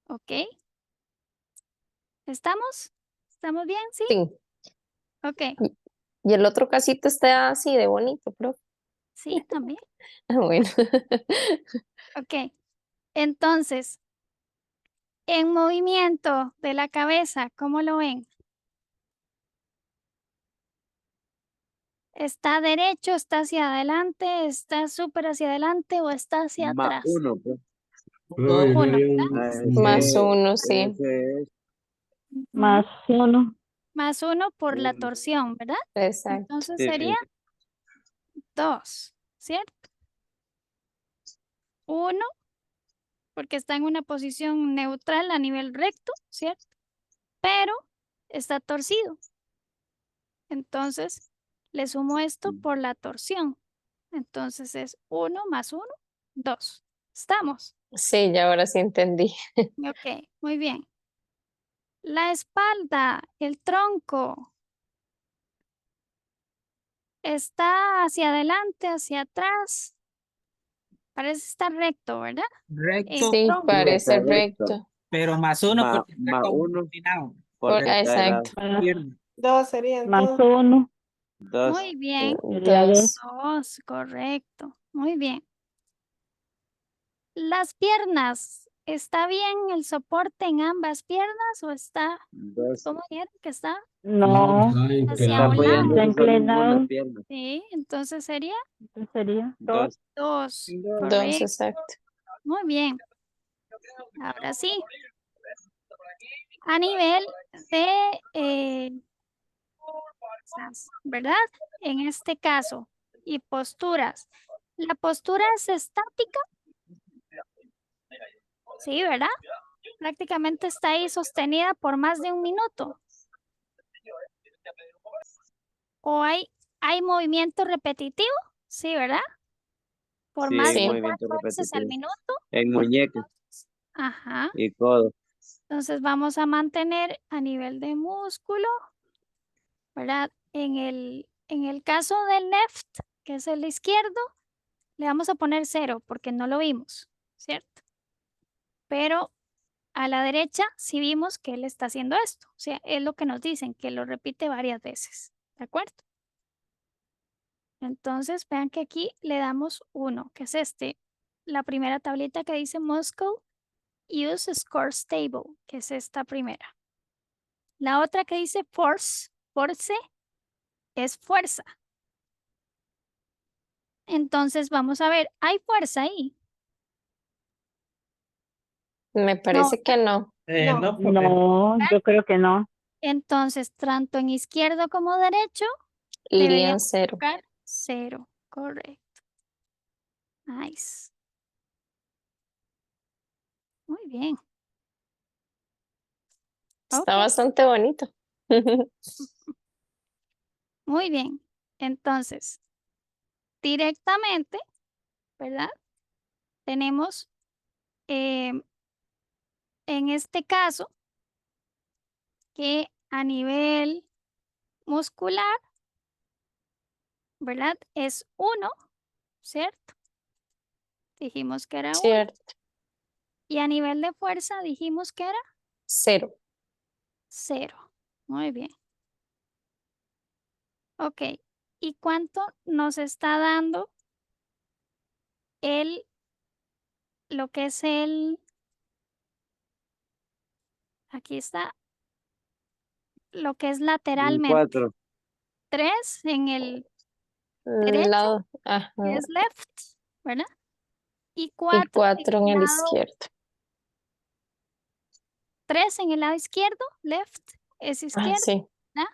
¿ok? ¿Estamos? ¿Estamos bien? ¿Sí? Sí. Ok, Y el otro casito está así de bonito, profe. sí, también. Bueno. Ok, entonces, en movimiento de la cabeza, ¿cómo lo ven? ¿Está derecho, está hacia adelante, está súper hacia adelante o está hacia Más atrás? uno, pues. Profe, yo le Uno, haría ¿verdad? un Más dos. uno, sí. Ese es Ujú. Más uno. Más uno por la uno. torsión, ¿verdad? Exacto. Entonces Sí, sería sí. 2, ¿cierto? 1, porque está en una posición neutral a nivel recto, ¿cierto? Pero está torcido. Entonces, le sumo esto por la torsión. Entonces es 1 más 1, 2. ¿Estamos? Sí, ya ahora sí entendí. Ok, muy bien. La espalda, el tronco, está hacia adelante, hacia atrás. Parece estar recto, ¿verdad? El Recto, Sí, tronco. Sí, parece está recto. recto. pero más uno Más, porque está más como uno inclinado. porque está de lado. Exacto. Más, Pierna. 2 sería más entonces. uno. Dos. Muy bien. Sería dos. 2, correcto. Muy bien. Las piernas, ¿está bien el soporte en ambas piernas o está, Dos. cómo dijeron que está? No, No. está Hacia Está inclinado. un lado. apoyándose solo en una inclinado. pierna. Sí, entonces sería Entonces sería dos. Dos. 2. Dos, Correcto. exacto. Muy bien. Ahora sí. A nivel de, ¿verdad? En este caso, y posturas. ¿La postura es estática? Sí, ¿verdad? Prácticamente está ahí sostenida por más de un minuto. ¿O hay movimiento repetitivo? Sí, ¿verdad? Por Sí, más hay de Sí. movimiento 4 veces al repetitivo. minuto. En muñeca Ajá. y codo. Entonces vamos a mantener a nivel de músculo, ¿verdad? En el caso del left, que es el izquierdo, le vamos a poner 0 porque no lo vimos, ¿cierto? Pero a la derecha sí vimos que él está haciendo esto. O sea, es lo que nos dicen, que lo repite varias veces. ¿De acuerdo? Entonces, vean que aquí le damos 1, que es la primera tablita que dice Muscle Use Score Stable, que es esta primera. La otra que dice Force es fuerza. Entonces, vamos a ver, ¿hay fuerza ahí? Me No, parece que no. No. No, profe. No, yo creo que no. entonces, tanto en izquierdo como derecho, Irían deberíamos 0. buscar 0. Correcto. Nice. Muy bien. Está Ok, bastante bonito. muy bien. Entonces, directamente, ¿verdad? Tenemos en este caso que a nivel muscular, ¿verdad? Es 1, ¿cierto? Dijimos que era 1. Cierto. Y a nivel de fuerza dijimos que era 0. 0. Muy bien. Ok. ¿Y cuánto nos está dando lo que es aquí está, lo que es Un lateralmente? 4. 3 en el derecho, Lado. Ajá. que es left, ¿verdad? Y Y 4 en 4 en el el lado, izquierdo. 3 en el lado izquierdo, left es Ah, izquierdo, sí. ¿verdad?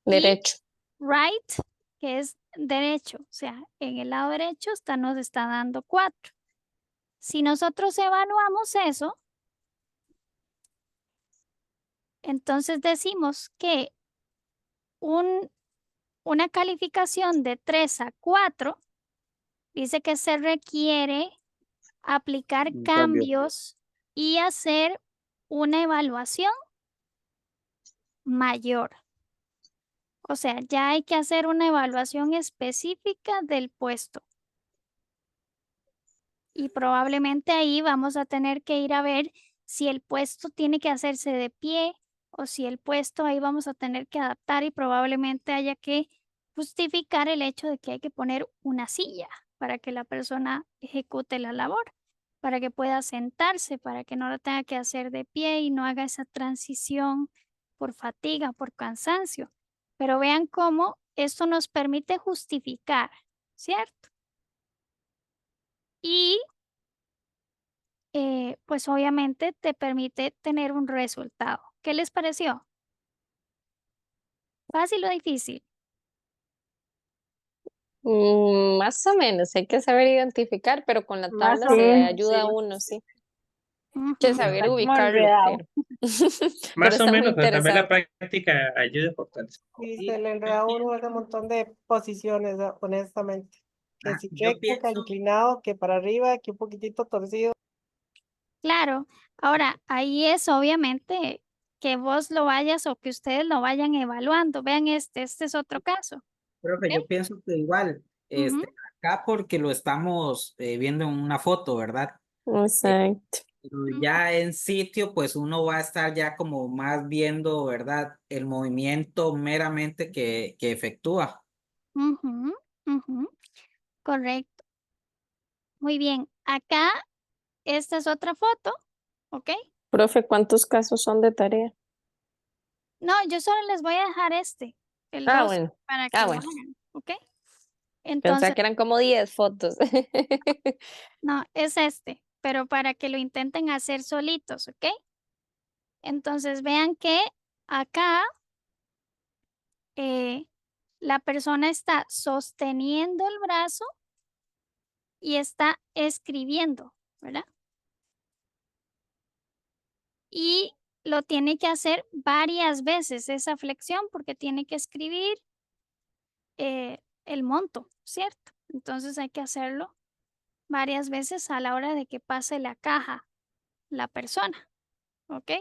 Y Derecho. right, que es derecho, o sea, en el lado derecho nos está dando 4. Si nosotros evaluamos eso, entonces decimos que una calificación de 3 a 4 dice que se requiere aplicar Un cambio. cambios y hacer una evaluación mayor. O sea, ya hay que hacer una evaluación específica del puesto. Y probablemente ahí vamos a tener que ir a ver si el puesto tiene que hacerse de pie, o si el puesto ahí vamos a tener que adaptar y probablemente haya que justificar el hecho de que hay que poner una silla para que la persona ejecute la labor, para que pueda sentarse, para que no lo tenga que hacer de pie y no haga esa transición por fatiga, por cansancio. Pero vean cómo esto nos permite justificar, ¿cierto? Y pues obviamente te permite tener un resultado. ¿Qué les pareció? ¿Fácil o difícil? Más o menos, hay que saber identificar, pero con la Más tabla o se le Sí. ayuda a sí. uno, sí. Ujú. Que saber Está como ubicarlo, enredado. pero, pero Más o está muy menos, pero también la interesante. práctica ayuda a fortalecer. Y Sí, se le enreda a uno ese montón de posiciones, honestamente. Que si yo recto, que pienso, inclinado, que para arriba, que un poquitito torcido. Claro, ahora ahí es obviamente que vos lo vayas o que ustedes lo vayan evaluando. Vean este es otro caso. profe, ¿Ok? yo pienso que igual, Ujú. acá porque lo estamos viendo en una foto, ¿verdad? Eh, Exacto. pero ya en sitio, pues uno va a estar ya como más viendo, ¿verdad? El movimiento meramente que efectúa. Ujú, ujú, correcto. Muy bien. Acá, esta es otra foto, ¿ok? Profe, ¿cuántos casos son de tarea? No, yo solo les voy a dejar el Ah, 2, bueno. para que Ah, lo bueno. hagan, ¿ok? Pensaba Entonces, que eran como 10 fotos. no, es pero para que lo intenten hacer solitos, ¿ok? Entonces, vean que acá la persona está sosteniendo el brazo y está escribiendo, ¿verdad? Y lo tiene que hacer varias veces esa flexión porque tiene que escribir el monto, ¿cierto? Entonces hay que hacerlo varias veces a la hora de que pase la caja la persona, ¿ok?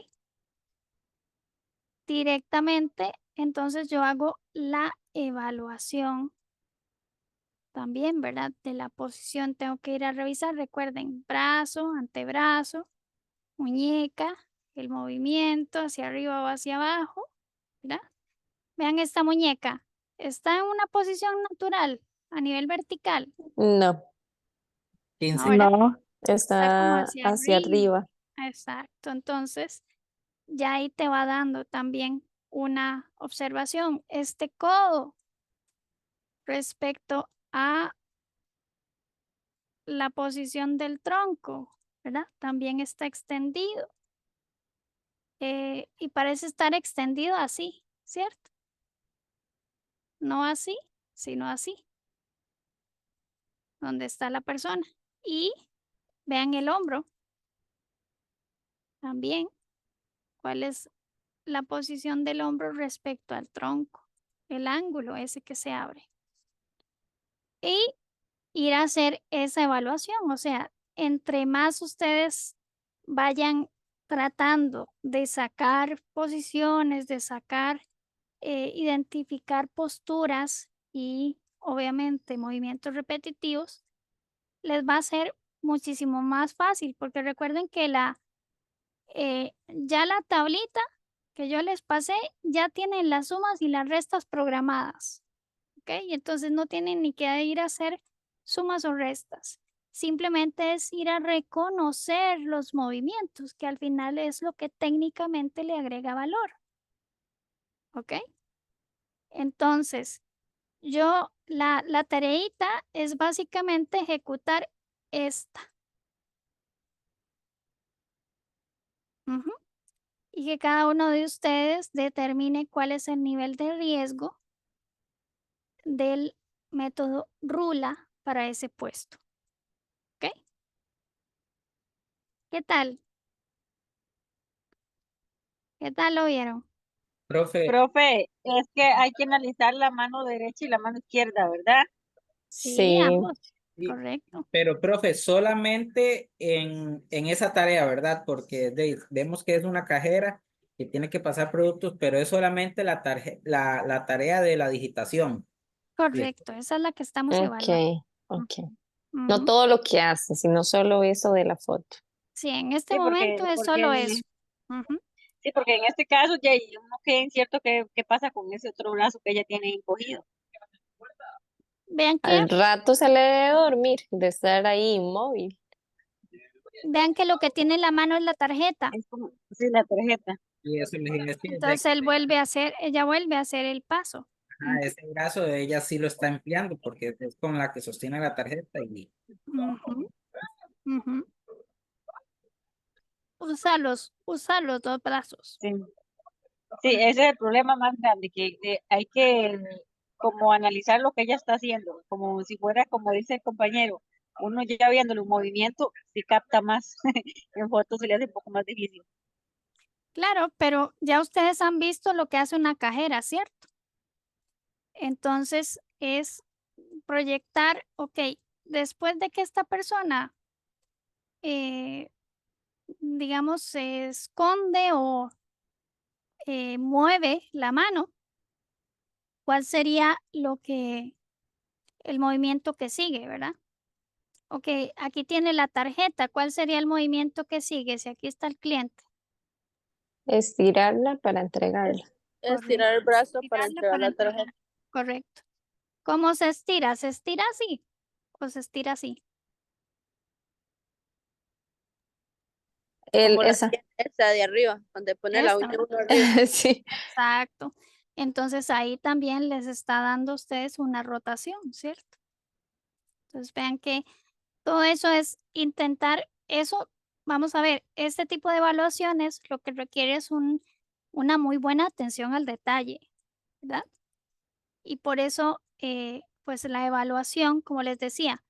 Directamente, entonces yo hago la evaluación también, ¿verdad? De la posición tengo que ir a revisar, recuerden, brazo, antebrazo, muñeca, el movimiento hacia arriba o hacia abajo, ¿verdad? Vean esta muñeca, está en una posición natural a nivel vertical, No, 15. ahora No. está como está hacia hacia arriba, arriba. exacto, entonces ya ahí te va dando también una observación, este codo respecto a la posición del tronco, ¿verdad? También está extendido y parece estar extendido así, ¿cierto? No así, sino así, donde está la persona. Y vean el hombro también, cuál es la posición del hombro respecto al tronco, el ángulo ese que se abre. Y ir a hacer esa evaluación, o sea, entre más ustedes vayan tratando de sacar posiciones, de sacar, identificar posturas y obviamente movimientos repetitivos, les va a ser muchísimo más fácil, porque recuerden que ya la tablita que yo les pasé ya tiene las sumas y las restas programadas, ¿ok? Y entonces no tienen ni que ir a hacer sumas o restas. Simplemente es ir a reconocer los movimientos, que al final es lo que técnicamente le agrega valor, ¿ok? Entonces, la tareita es básicamente ejecutar esta. Ujú. Y que cada uno de ustedes determine cuál es el nivel de riesgo del método RULA para ese puesto. ¿Ok? ¿Qué tal? ¿Qué tal lo vieron? Profe, Profe, es que hay que analizar la mano derecha y la mano izquierda, ¿verdad? Sí, Sí, ambos. sí, Correcto. pero profe, solamente en esa tarea, ¿verdad? Porque vemos que es una cajera que tiene que pasar productos, pero es solamente la tarea de la digitación. Bien. Correcto. Esa es la que estamos evaluando. ok, ok. No Ujú. todo lo que hace, sino solo eso de la foto. Sí, en este Sí, momento es solo eso. Ujú. Sí, porque en este caso ya uno queda incierto qué pasa con ese otro brazo que ella tiene encogido. Vean que, Al rato se le debe dormir de estar ahí inmóvil. vean que lo que tiene en la mano es la tarjeta. Es como, sí, la tarjeta. Y eso les iba a decir, de Entonces que, ella vuelve a hacer el paso. ese brazo de ella sí lo está empleando porque es con la que sostiene la tarjeta y Ujú, ujú. Usa los dos brazos. Sí. Sí, ese es el problema más grande, que hay que como analizar lo que ella está haciendo, como si fuera, como dice el compañero, uno ya viéndolo en movimiento, sí capta más, en fotos se le hace un poco más difícil. Claro, pero ya ustedes han visto lo que hace una cajera, ¿cierto? Entonces es proyectar, ok, después de que esta persona, digamos, se esconde o mueve la mano, ¿cuál sería el movimiento que sigue, verdad? Ok, aquí tiene la tarjeta, ¿cuál sería el movimiento que sigue si aquí está el cliente? Estirarla para entregarla. Estirar el brazo para Estirarla entregar para la tarjeta. entregar. Correcto. ¿Cómo se estira? ¿Se estira así o se estira así? Como la Esa. silla esa de arriba, donde pone la Esta, uña ¿verdad? uno arriba. Sí. Exacto. Entonces ahí también les está dando a ustedes una rotación, ¿cierto? Entonces vean que todo eso es intentar eso. Vamos a ver, este tipo de evaluaciones lo que requiere es una muy buena atención al detalle, ¿verdad? Y por eso, pues la evaluación, como les decía,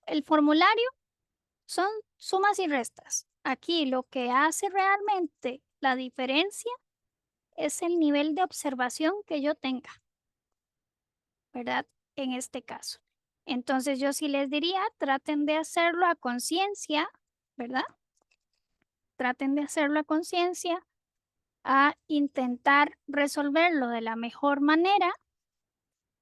el formulario son sumas y restas. Aquí lo que hace realmente la diferencia es el nivel de observación que yo tenga, ¿verdad? En este caso. Entonces yo sí les diría, traten de hacerlo a conciencia, ¿verdad? Traten de hacerlo a conciencia, a intentar resolverlo de la mejor manera.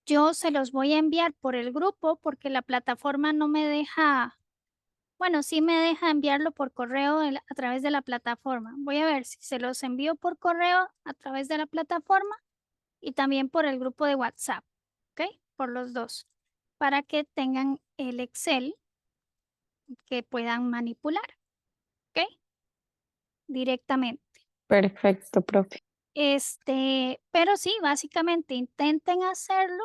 Yo se los voy a enviar por el grupo porque la plataforma no me deja, bueno, sí me deja enviarlo por correo a través de la plataforma. Voy a ver si se los envío por correo a través de la plataforma y también por el grupo de WhatsApp, ¿ok? Por los dos, para que tengan el Excel que puedan manipular, ¿ok? Directamente. Perfecto, profe. Pero sí, básicamente intenten hacerlo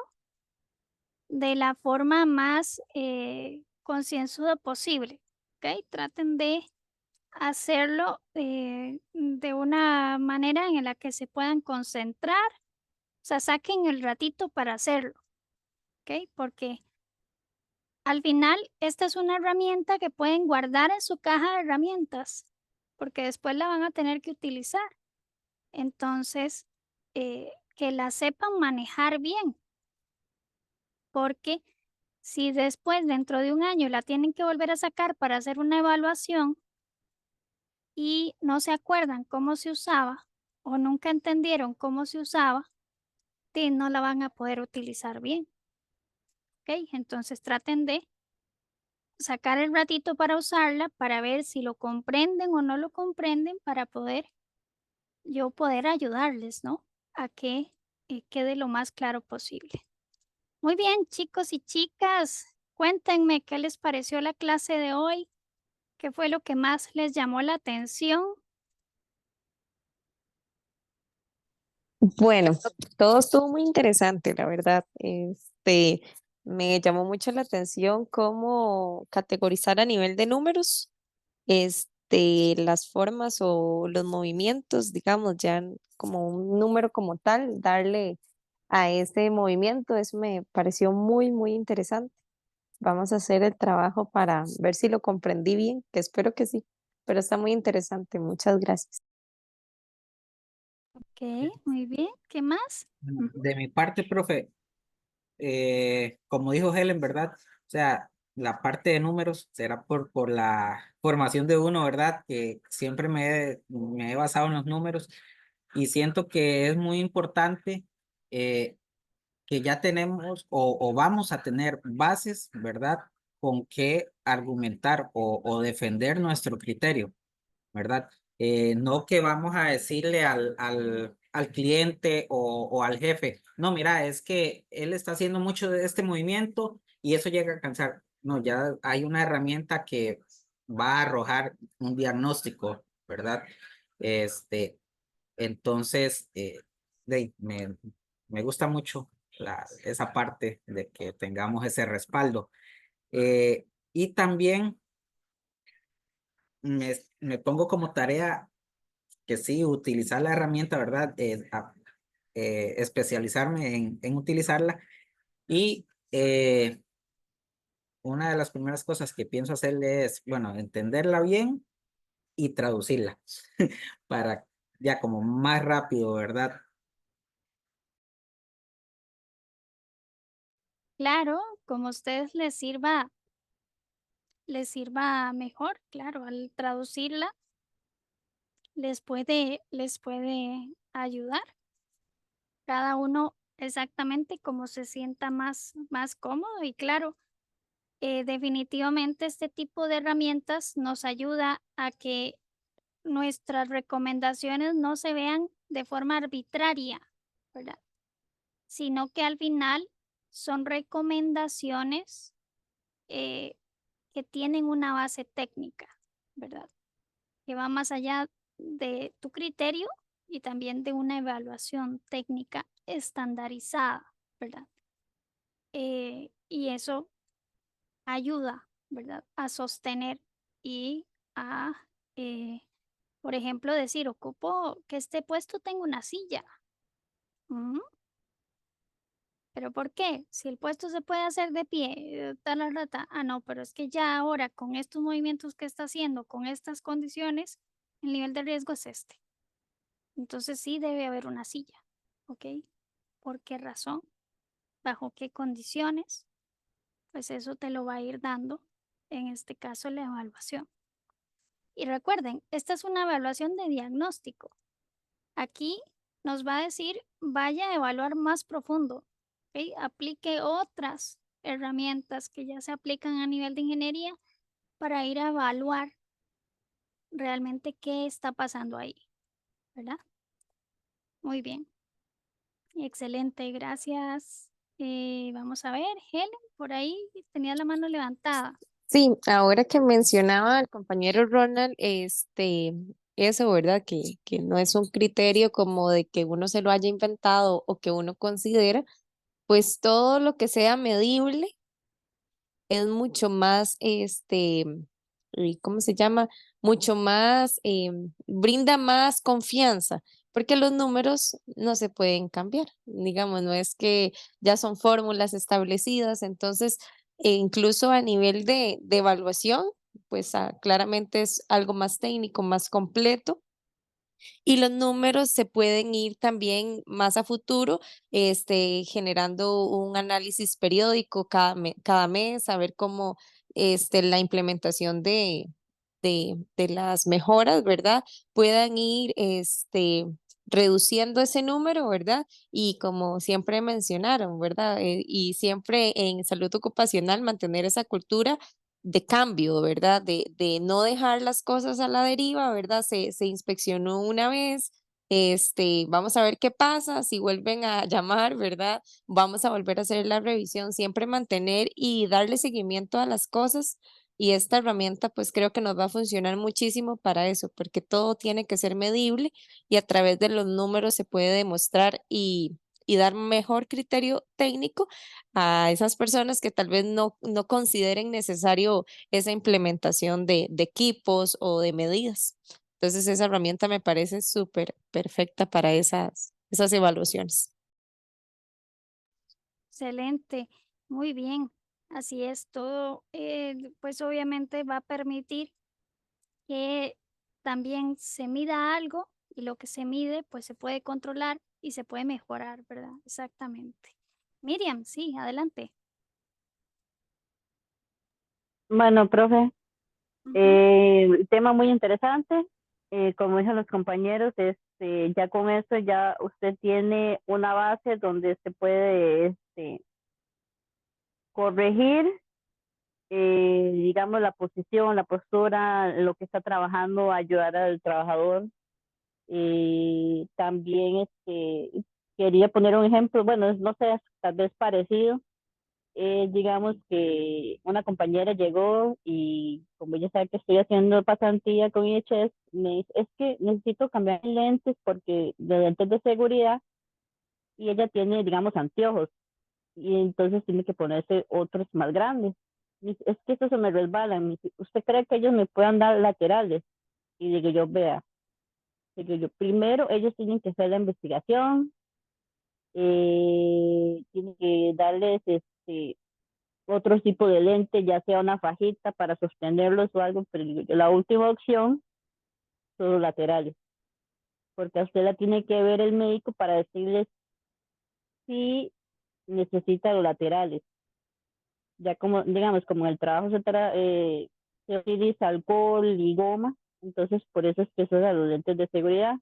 de la forma más concienzuda posible, ¿ok? Traten de hacerlo de una manera en la que se puedan concentrar, o sea, saquen el ratito para hacerlo, ¿ok? Porque al final esta es una herramienta que pueden guardar en su caja de herramientas, porque después la van a tener que utilizar. Entonces, que la sepan manejar bien, porque si después, dentro de un año, la tienen que volver a sacar para hacer una evaluación y no se acuerdan cómo se usaba o nunca entendieron cómo se usaba, no la van a poder utilizar bien. ¿Ok? Entonces traten de sacar el ratito para usarla, para ver si lo comprenden o no lo comprenden, para poder ayudarles, ¿no? A que quede lo más claro posible. Muy bien, chicos y chicas, cuéntenme qué les pareció la clase de hoy, qué fue lo que más les llamó la atención. Bueno, todo estuvo muy interesante, la verdad. Me llamó mucho la atención cómo categorizar a nivel de números, las formas o los movimientos, digamos, como un número como tal, darle a ese movimiento, eso me pareció muy, muy interesante. Vamos a hacer el trabajo para ver si lo comprendí bien, que espero que sí, pero está muy interesante. Muchas gracias. Ok, muy bien. ¿Qué más? de mi parte, profe, como dijo Helen, ¿verdad? O sea, la parte de números será por la formación de uno, ¿verdad? Que siempre me he basado en los números y siento que es muy importante que ya tenemos o vamos a tener bases, ¿verdad? Con qué argumentar o defender nuestro criterio, ¿verdad? No que vamos a decirle al cliente o al jefe, no, mira, es que él está haciendo mucho de este movimiento y eso llega a cansar. No, ya hay una herramienta que va a arrojar un diagnóstico, ¿verdad? Este, entonces, me gusta mucho esa parte de que tengamos ese respaldo. Y también me pongo como tarea que sí, utilizar la herramienta, ¿verdad? Especializarme en utilizarla y una de las primeras cosas que pienso hacerle es, bueno, entenderla bien y traducirla para ya como más rápido, ¿verdad? Claro, como a ustedes les sirva mejor, claro, al traducirla les puede ayudar. Cada uno exactamente como se sienta más cómodo y claro, definitivamente este tipo de herramientas nos ayuda a que nuestras recomendaciones no se vean de forma arbitraria, ¿verdad? Sino que al final son recomendaciones eh, que tienen una base técnica, ¿verdad? Que va más allá de tu criterio y también de una evaluación técnica estandarizada, ¿verdad? Y eso ayuda, ¿verdad? A sostener y a, eh, por ejemplo, decir, ocupo que este puesto tenga una silla. Ujú. ¿Pero por qué? Si el puesto se puede hacer de pie, tal la rata. Ah, no, pero es que ya ahora con estos movimientos que está haciendo, con estas condiciones, el nivel de riesgo es este. Entonces sí debe haber una silla, ¿ok? ¿Por qué razón? ¿Bajo qué condiciones? Pues eso te lo va a ir dando, en este caso, la evaluación. Y recuerden, esta es una evaluación de diagnóstico. Aquí nos va a decir, vaya a evaluar más profundo, ¿ok? Aplique otras herramientas que ya se aplican a nivel de ingeniería para ir a evaluar realmente qué está pasando ahí, ¿verdad? Muy bien. Excelente, gracias. Vamos a ver, Helen, por ahí tenía la mano levantada. Sí, ahora que mencionaba el compañero Ronald, eso, ¿verdad? Que no es un criterio como de que uno se lo haya inventado o que uno considera, pues todo lo que sea medible es mucho más, ¿cómo se llama? Mucho más, brinda más confianza, porque los números no se pueden cambiar. Digamos, no es que ya son fórmulas establecidas, entonces, incluso a nivel de evaluación, pues claramente es algo más técnico, más completo y los números se pueden ir también más a futuro, generando un análisis periódico cada mes, a ver cómo la implementación de las mejoras, ¿verdad? Puedan ir reduciendo ese número, ¿verdad? Y como siempre mencionaron, ¿verdad? Y siempre en salud ocupacional mantener esa cultura de cambio, ¿verdad? De no dejar las cosas a la deriva, ¿verdad? Se inspeccionó una vez, vamos a ver qué pasa, si vuelven a llamar, ¿verdad? Vamos a volver a hacer la revisión, siempre mantener y darle seguimiento a las cosas. Y esta herramienta, pues creo que nos va a funcionar muchísimo para eso, porque todo tiene que ser medible y a través de los números se puede demostrar y dar mejor criterio técnico a esas personas que tal vez no consideren necesario esa implementación de equipos o de medidas. Entonces, esa herramienta me parece súper perfecta para esas evaluaciones. Excelente, muy bien. Así es, todo, pues obviamente va a permitir que también se mida algo y lo que se mide, pues se puede controlar y se puede mejorar, ¿verdad? Exactamente. Miriam, sí, adelante. Bueno, profe, Ujú. tema muy interesante. Como dicen los compañeros, ya con esto ya usted tiene una base donde se puede corregir digamos, la posición, la postura, lo que está trabajando, ayudar al trabajador. También quería poner un ejemplo, bueno, no sé, tal vez parecido. Digamos que una compañera llegó y como ella sabe que estoy haciendo pasantía con IHS, me dice, es que necesito cambiar mis lentes porque de lentes de seguridad y ella tiene, digamos, anteojos y entonces tiene que ponerse otros más grandes. Me dice, es que eso se me resbala. Me dice, ¿usted cree que ellos me puedan dar laterales? Y digo yo, vea, digo yo, primero ellos tienen que hacer la investigación, tienen que darles otro tipo de lente, ya sea una fajita para sostenerlos o algo, pero digo yo, la última opción son los laterales, porque a usted la tiene que ver el médico para decirle si necesita los laterales. Ya como, digamos, como en el trabajo se utiliza alcohol y goma, entonces por eso es que se usan los lentes de seguridad.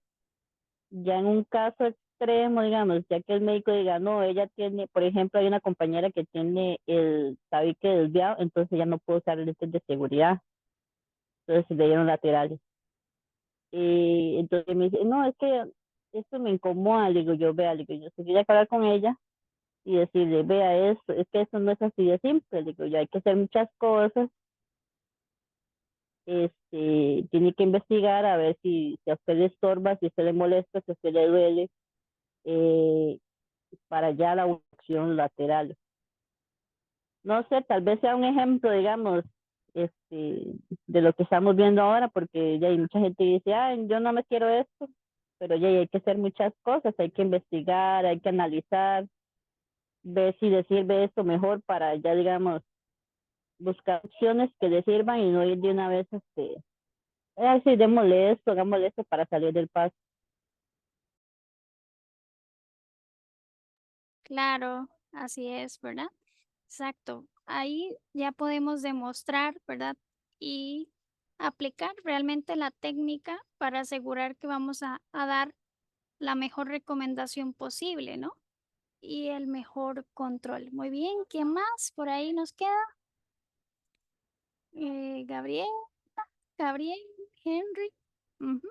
Ya en un caso extremo, digamos, ya que el médico diga, no, ella tiene, por ejemplo, hay una compañera que tiene el tabique desviado, entonces ya no puede usar lentes de seguridad, entonces le dieron laterales. Y entonces me dice, no, es que esto me incomoda, le digo yo, vea, le digo yo, si quería hablar con ella y decirle, vea, esto, es que eso no es así de simple, le digo yo, hay que hacer muchas cosas, tiene que investigar a ver si a usted le estorba, si a usted le molesta, si a usted le duele, eh, para ya la opción lateral. No sé, tal vez sea un ejemplo, digamos, de lo que estamos viendo ahora, porque ya hay mucha gente que dice, ay, yo no me quiero esto, pero ya hay que hacer muchas cosas, hay que investigar, hay que analizar, ver si le sirve esto mejor para ya, digamos, buscar opciones que le sirvan y no ir de una vez, sí, démosle esto, hagámosle esto para salir del paso. Claro, así es, ¿verdad? Exacto. Ahí ya podemos demostrar, ¿verdad? Y aplicar realmente la técnica para asegurar que vamos a dar la mejor recomendación posible, ¿no? Y el mejor control. Muy bien, ¿quién más por ahí nos queda? Gabriel, Gabriel, Henry. Ujú.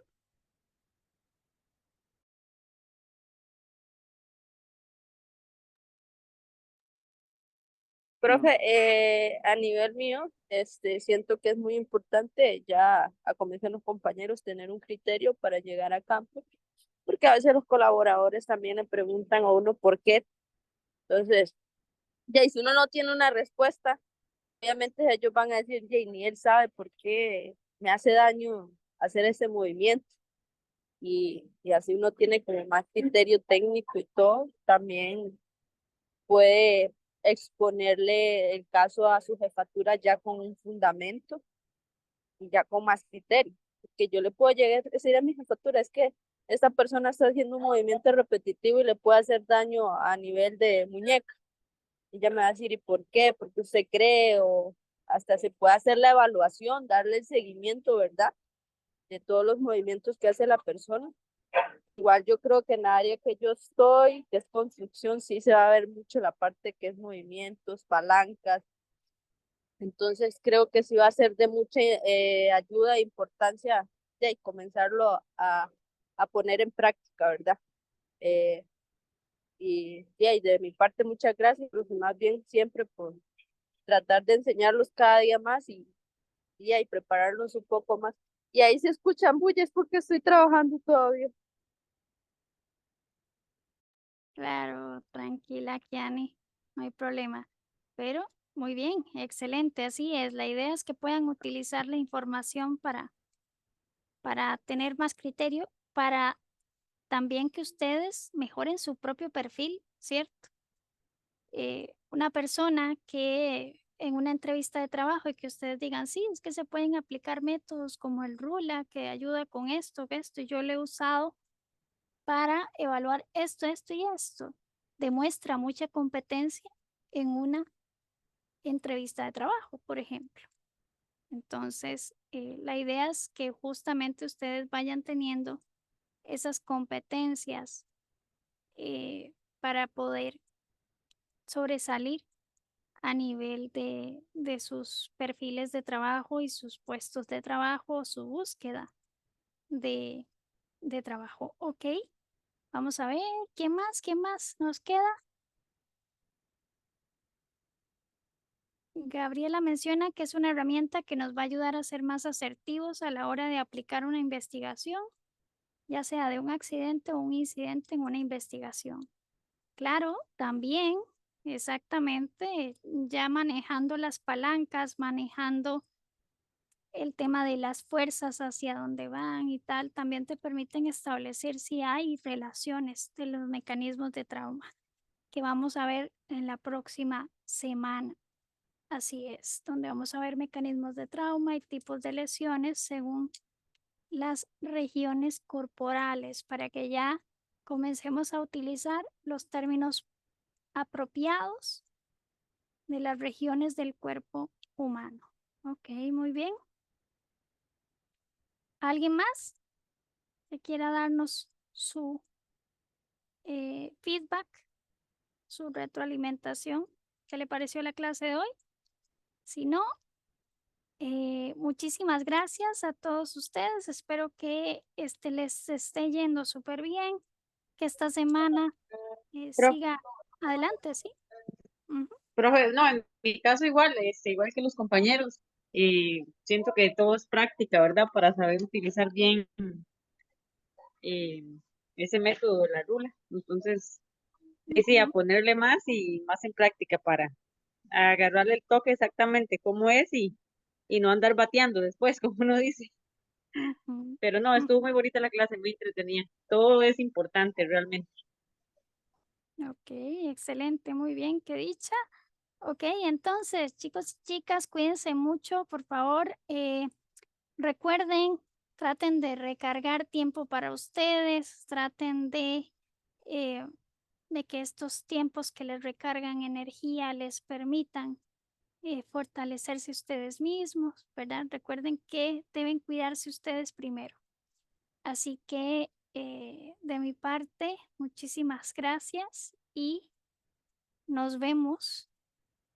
Profe, a nivel mío, siento que es muy importante ya, a como dicen los compañeros, tener un criterio para llegar a campo, porque a veces los colaboradores también le preguntan a uno por qué. Entonces, ya, y si uno no tiene una respuesta, obviamente ellos van a decir, ya, y ni él sabe por qué me hace daño hacer ese movimiento. Y así uno tiene como más criterio técnico y todo, también puede exponerle el caso a su jefatura ya con un fundamento y ya con más criterio. Que yo le puedo llegar a decir a mi jefatura, es que esta persona está haciendo un movimiento repetitivo y le puede hacer daño a nivel de muñeca. Y ella me va a decir, ¿y por qué? Porque usted cree, o hasta se puede hacer la evaluación, darle el seguimiento, ¿verdad? De todos los movimientos que hace la persona. Igual yo creo que en la área que yo estoy, que es construcción, sí se va a ver mucho la parte que es movimientos, palancas. Entonces creo que sí va a ser de mucha ayuda e importancia de comenzarlo a poner en práctica, ¿verdad? Eh, y de mi parte, muchas gracias, pero más bien siempre por tratar de enseñarlos cada día más y prepararlos un poco más. Y ahí se escuchan bullas porque estoy trabajando todavía. Claro, tranquila, Kiani, no hay problema. Pero muy bien, excelente, así es. La idea es que puedan utilizar la información para tener más criterio, para también que ustedes mejoren su propio perfil, ¿cierto? Una persona que en una entrevista de trabajo y que ustedes digan, sí, es que se pueden aplicar métodos como el RULA que ayuda con esto, y yo lo he usado para evaluar esto, esto y esto. Demuestra mucha competencia en una entrevista de trabajo, por ejemplo. Entonces, la idea es que justamente ustedes vayan teniendo esas competencias para poder sobresalir a nivel de sus perfiles de trabajo y sus puestos de trabajo, su búsqueda de trabajo. Ok, vamos a ver, ¿qué más nos queda? Gabriela menciona que es una herramienta que nos va a ayudar a ser más asertivos a la hora de aplicar una investigación, ya sea de un accidente o un incidente en una investigación. Claro, también, exactamente, ya manejando las palancas, manejando el tema de las fuerzas hacia dónde van y tal, también te permiten establecer si hay relaciones de los mecanismos de trauma que vamos a ver en la próxima semana. Así es, donde vamos a ver mecanismos de trauma y tipos de lesiones según las regiones corporales para que ya comencemos a utilizar los términos apropiados de las regiones del cuerpo humano. Ok, muy bien. ¿Alguien más que quiera darnos su feedback, su retroalimentación? ¿Qué le pareció la clase de hoy? Si no, muchísimas gracias a todos ustedes. Espero que les esté yendo súper bien, que esta semana Profe, siga adelante, ¿sí? Ujú. profe, no, en mi caso igual, igual que los compañeros, siento que todo es práctica, ¿verdad? Para saber utilizar bien eh, ese método de la rula. Entonces, sí, a Ujú. ponerle más y más en práctica para agarrarle el toque exactamente cómo es y no andar bateando después, como uno dice. Ujú. Pero no, Ujú. estuvo muy bonita la clase, muy entretenida. Todo es importante realmente. Ok, excelente, muy bien, qué dicha. Ok, entonces, chicos y chicas, cuídense mucho, por favor. Recuerden, traten de recargar tiempo para ustedes, traten eh, de que estos tiempos que les recargan energía les permitan fortalecerse ustedes mismos, ¿verdad? Recuerden que deben cuidarse ustedes primero. Así que de mi parte, muchísimas gracias y nos vemos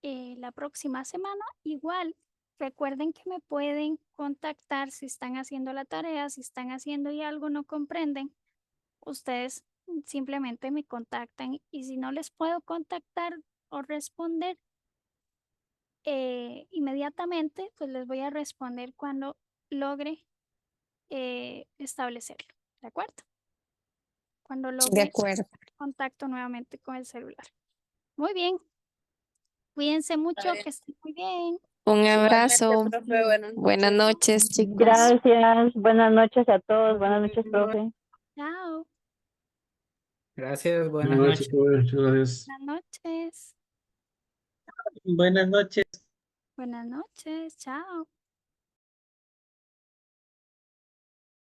la próxima semana. Igual, recuerden que me pueden contactar si están haciendo la tarea, si están haciendo y algo no comprenden. Ustedes simplemente me contactan y si no les puedo contactar o responder inmediatamente, pues les voy a responder cuando logre establecerlo. ¿De acuerdo? Cuando De logre acuerdo. contacto nuevamente con el celular. Muy bien. Cuídense mucho, bien. que estén muy bien. Un Igualmente, abrazo. profe, buenas Buenas noches. noches, chicos. Gracias. Buenas noches a todos. Buenas noches, profe. Chao. Gracias, buenas Buenas noches. noches, profe. Muchas gracias. Buenas noches. Buenas noches. Buenas noches. Chao.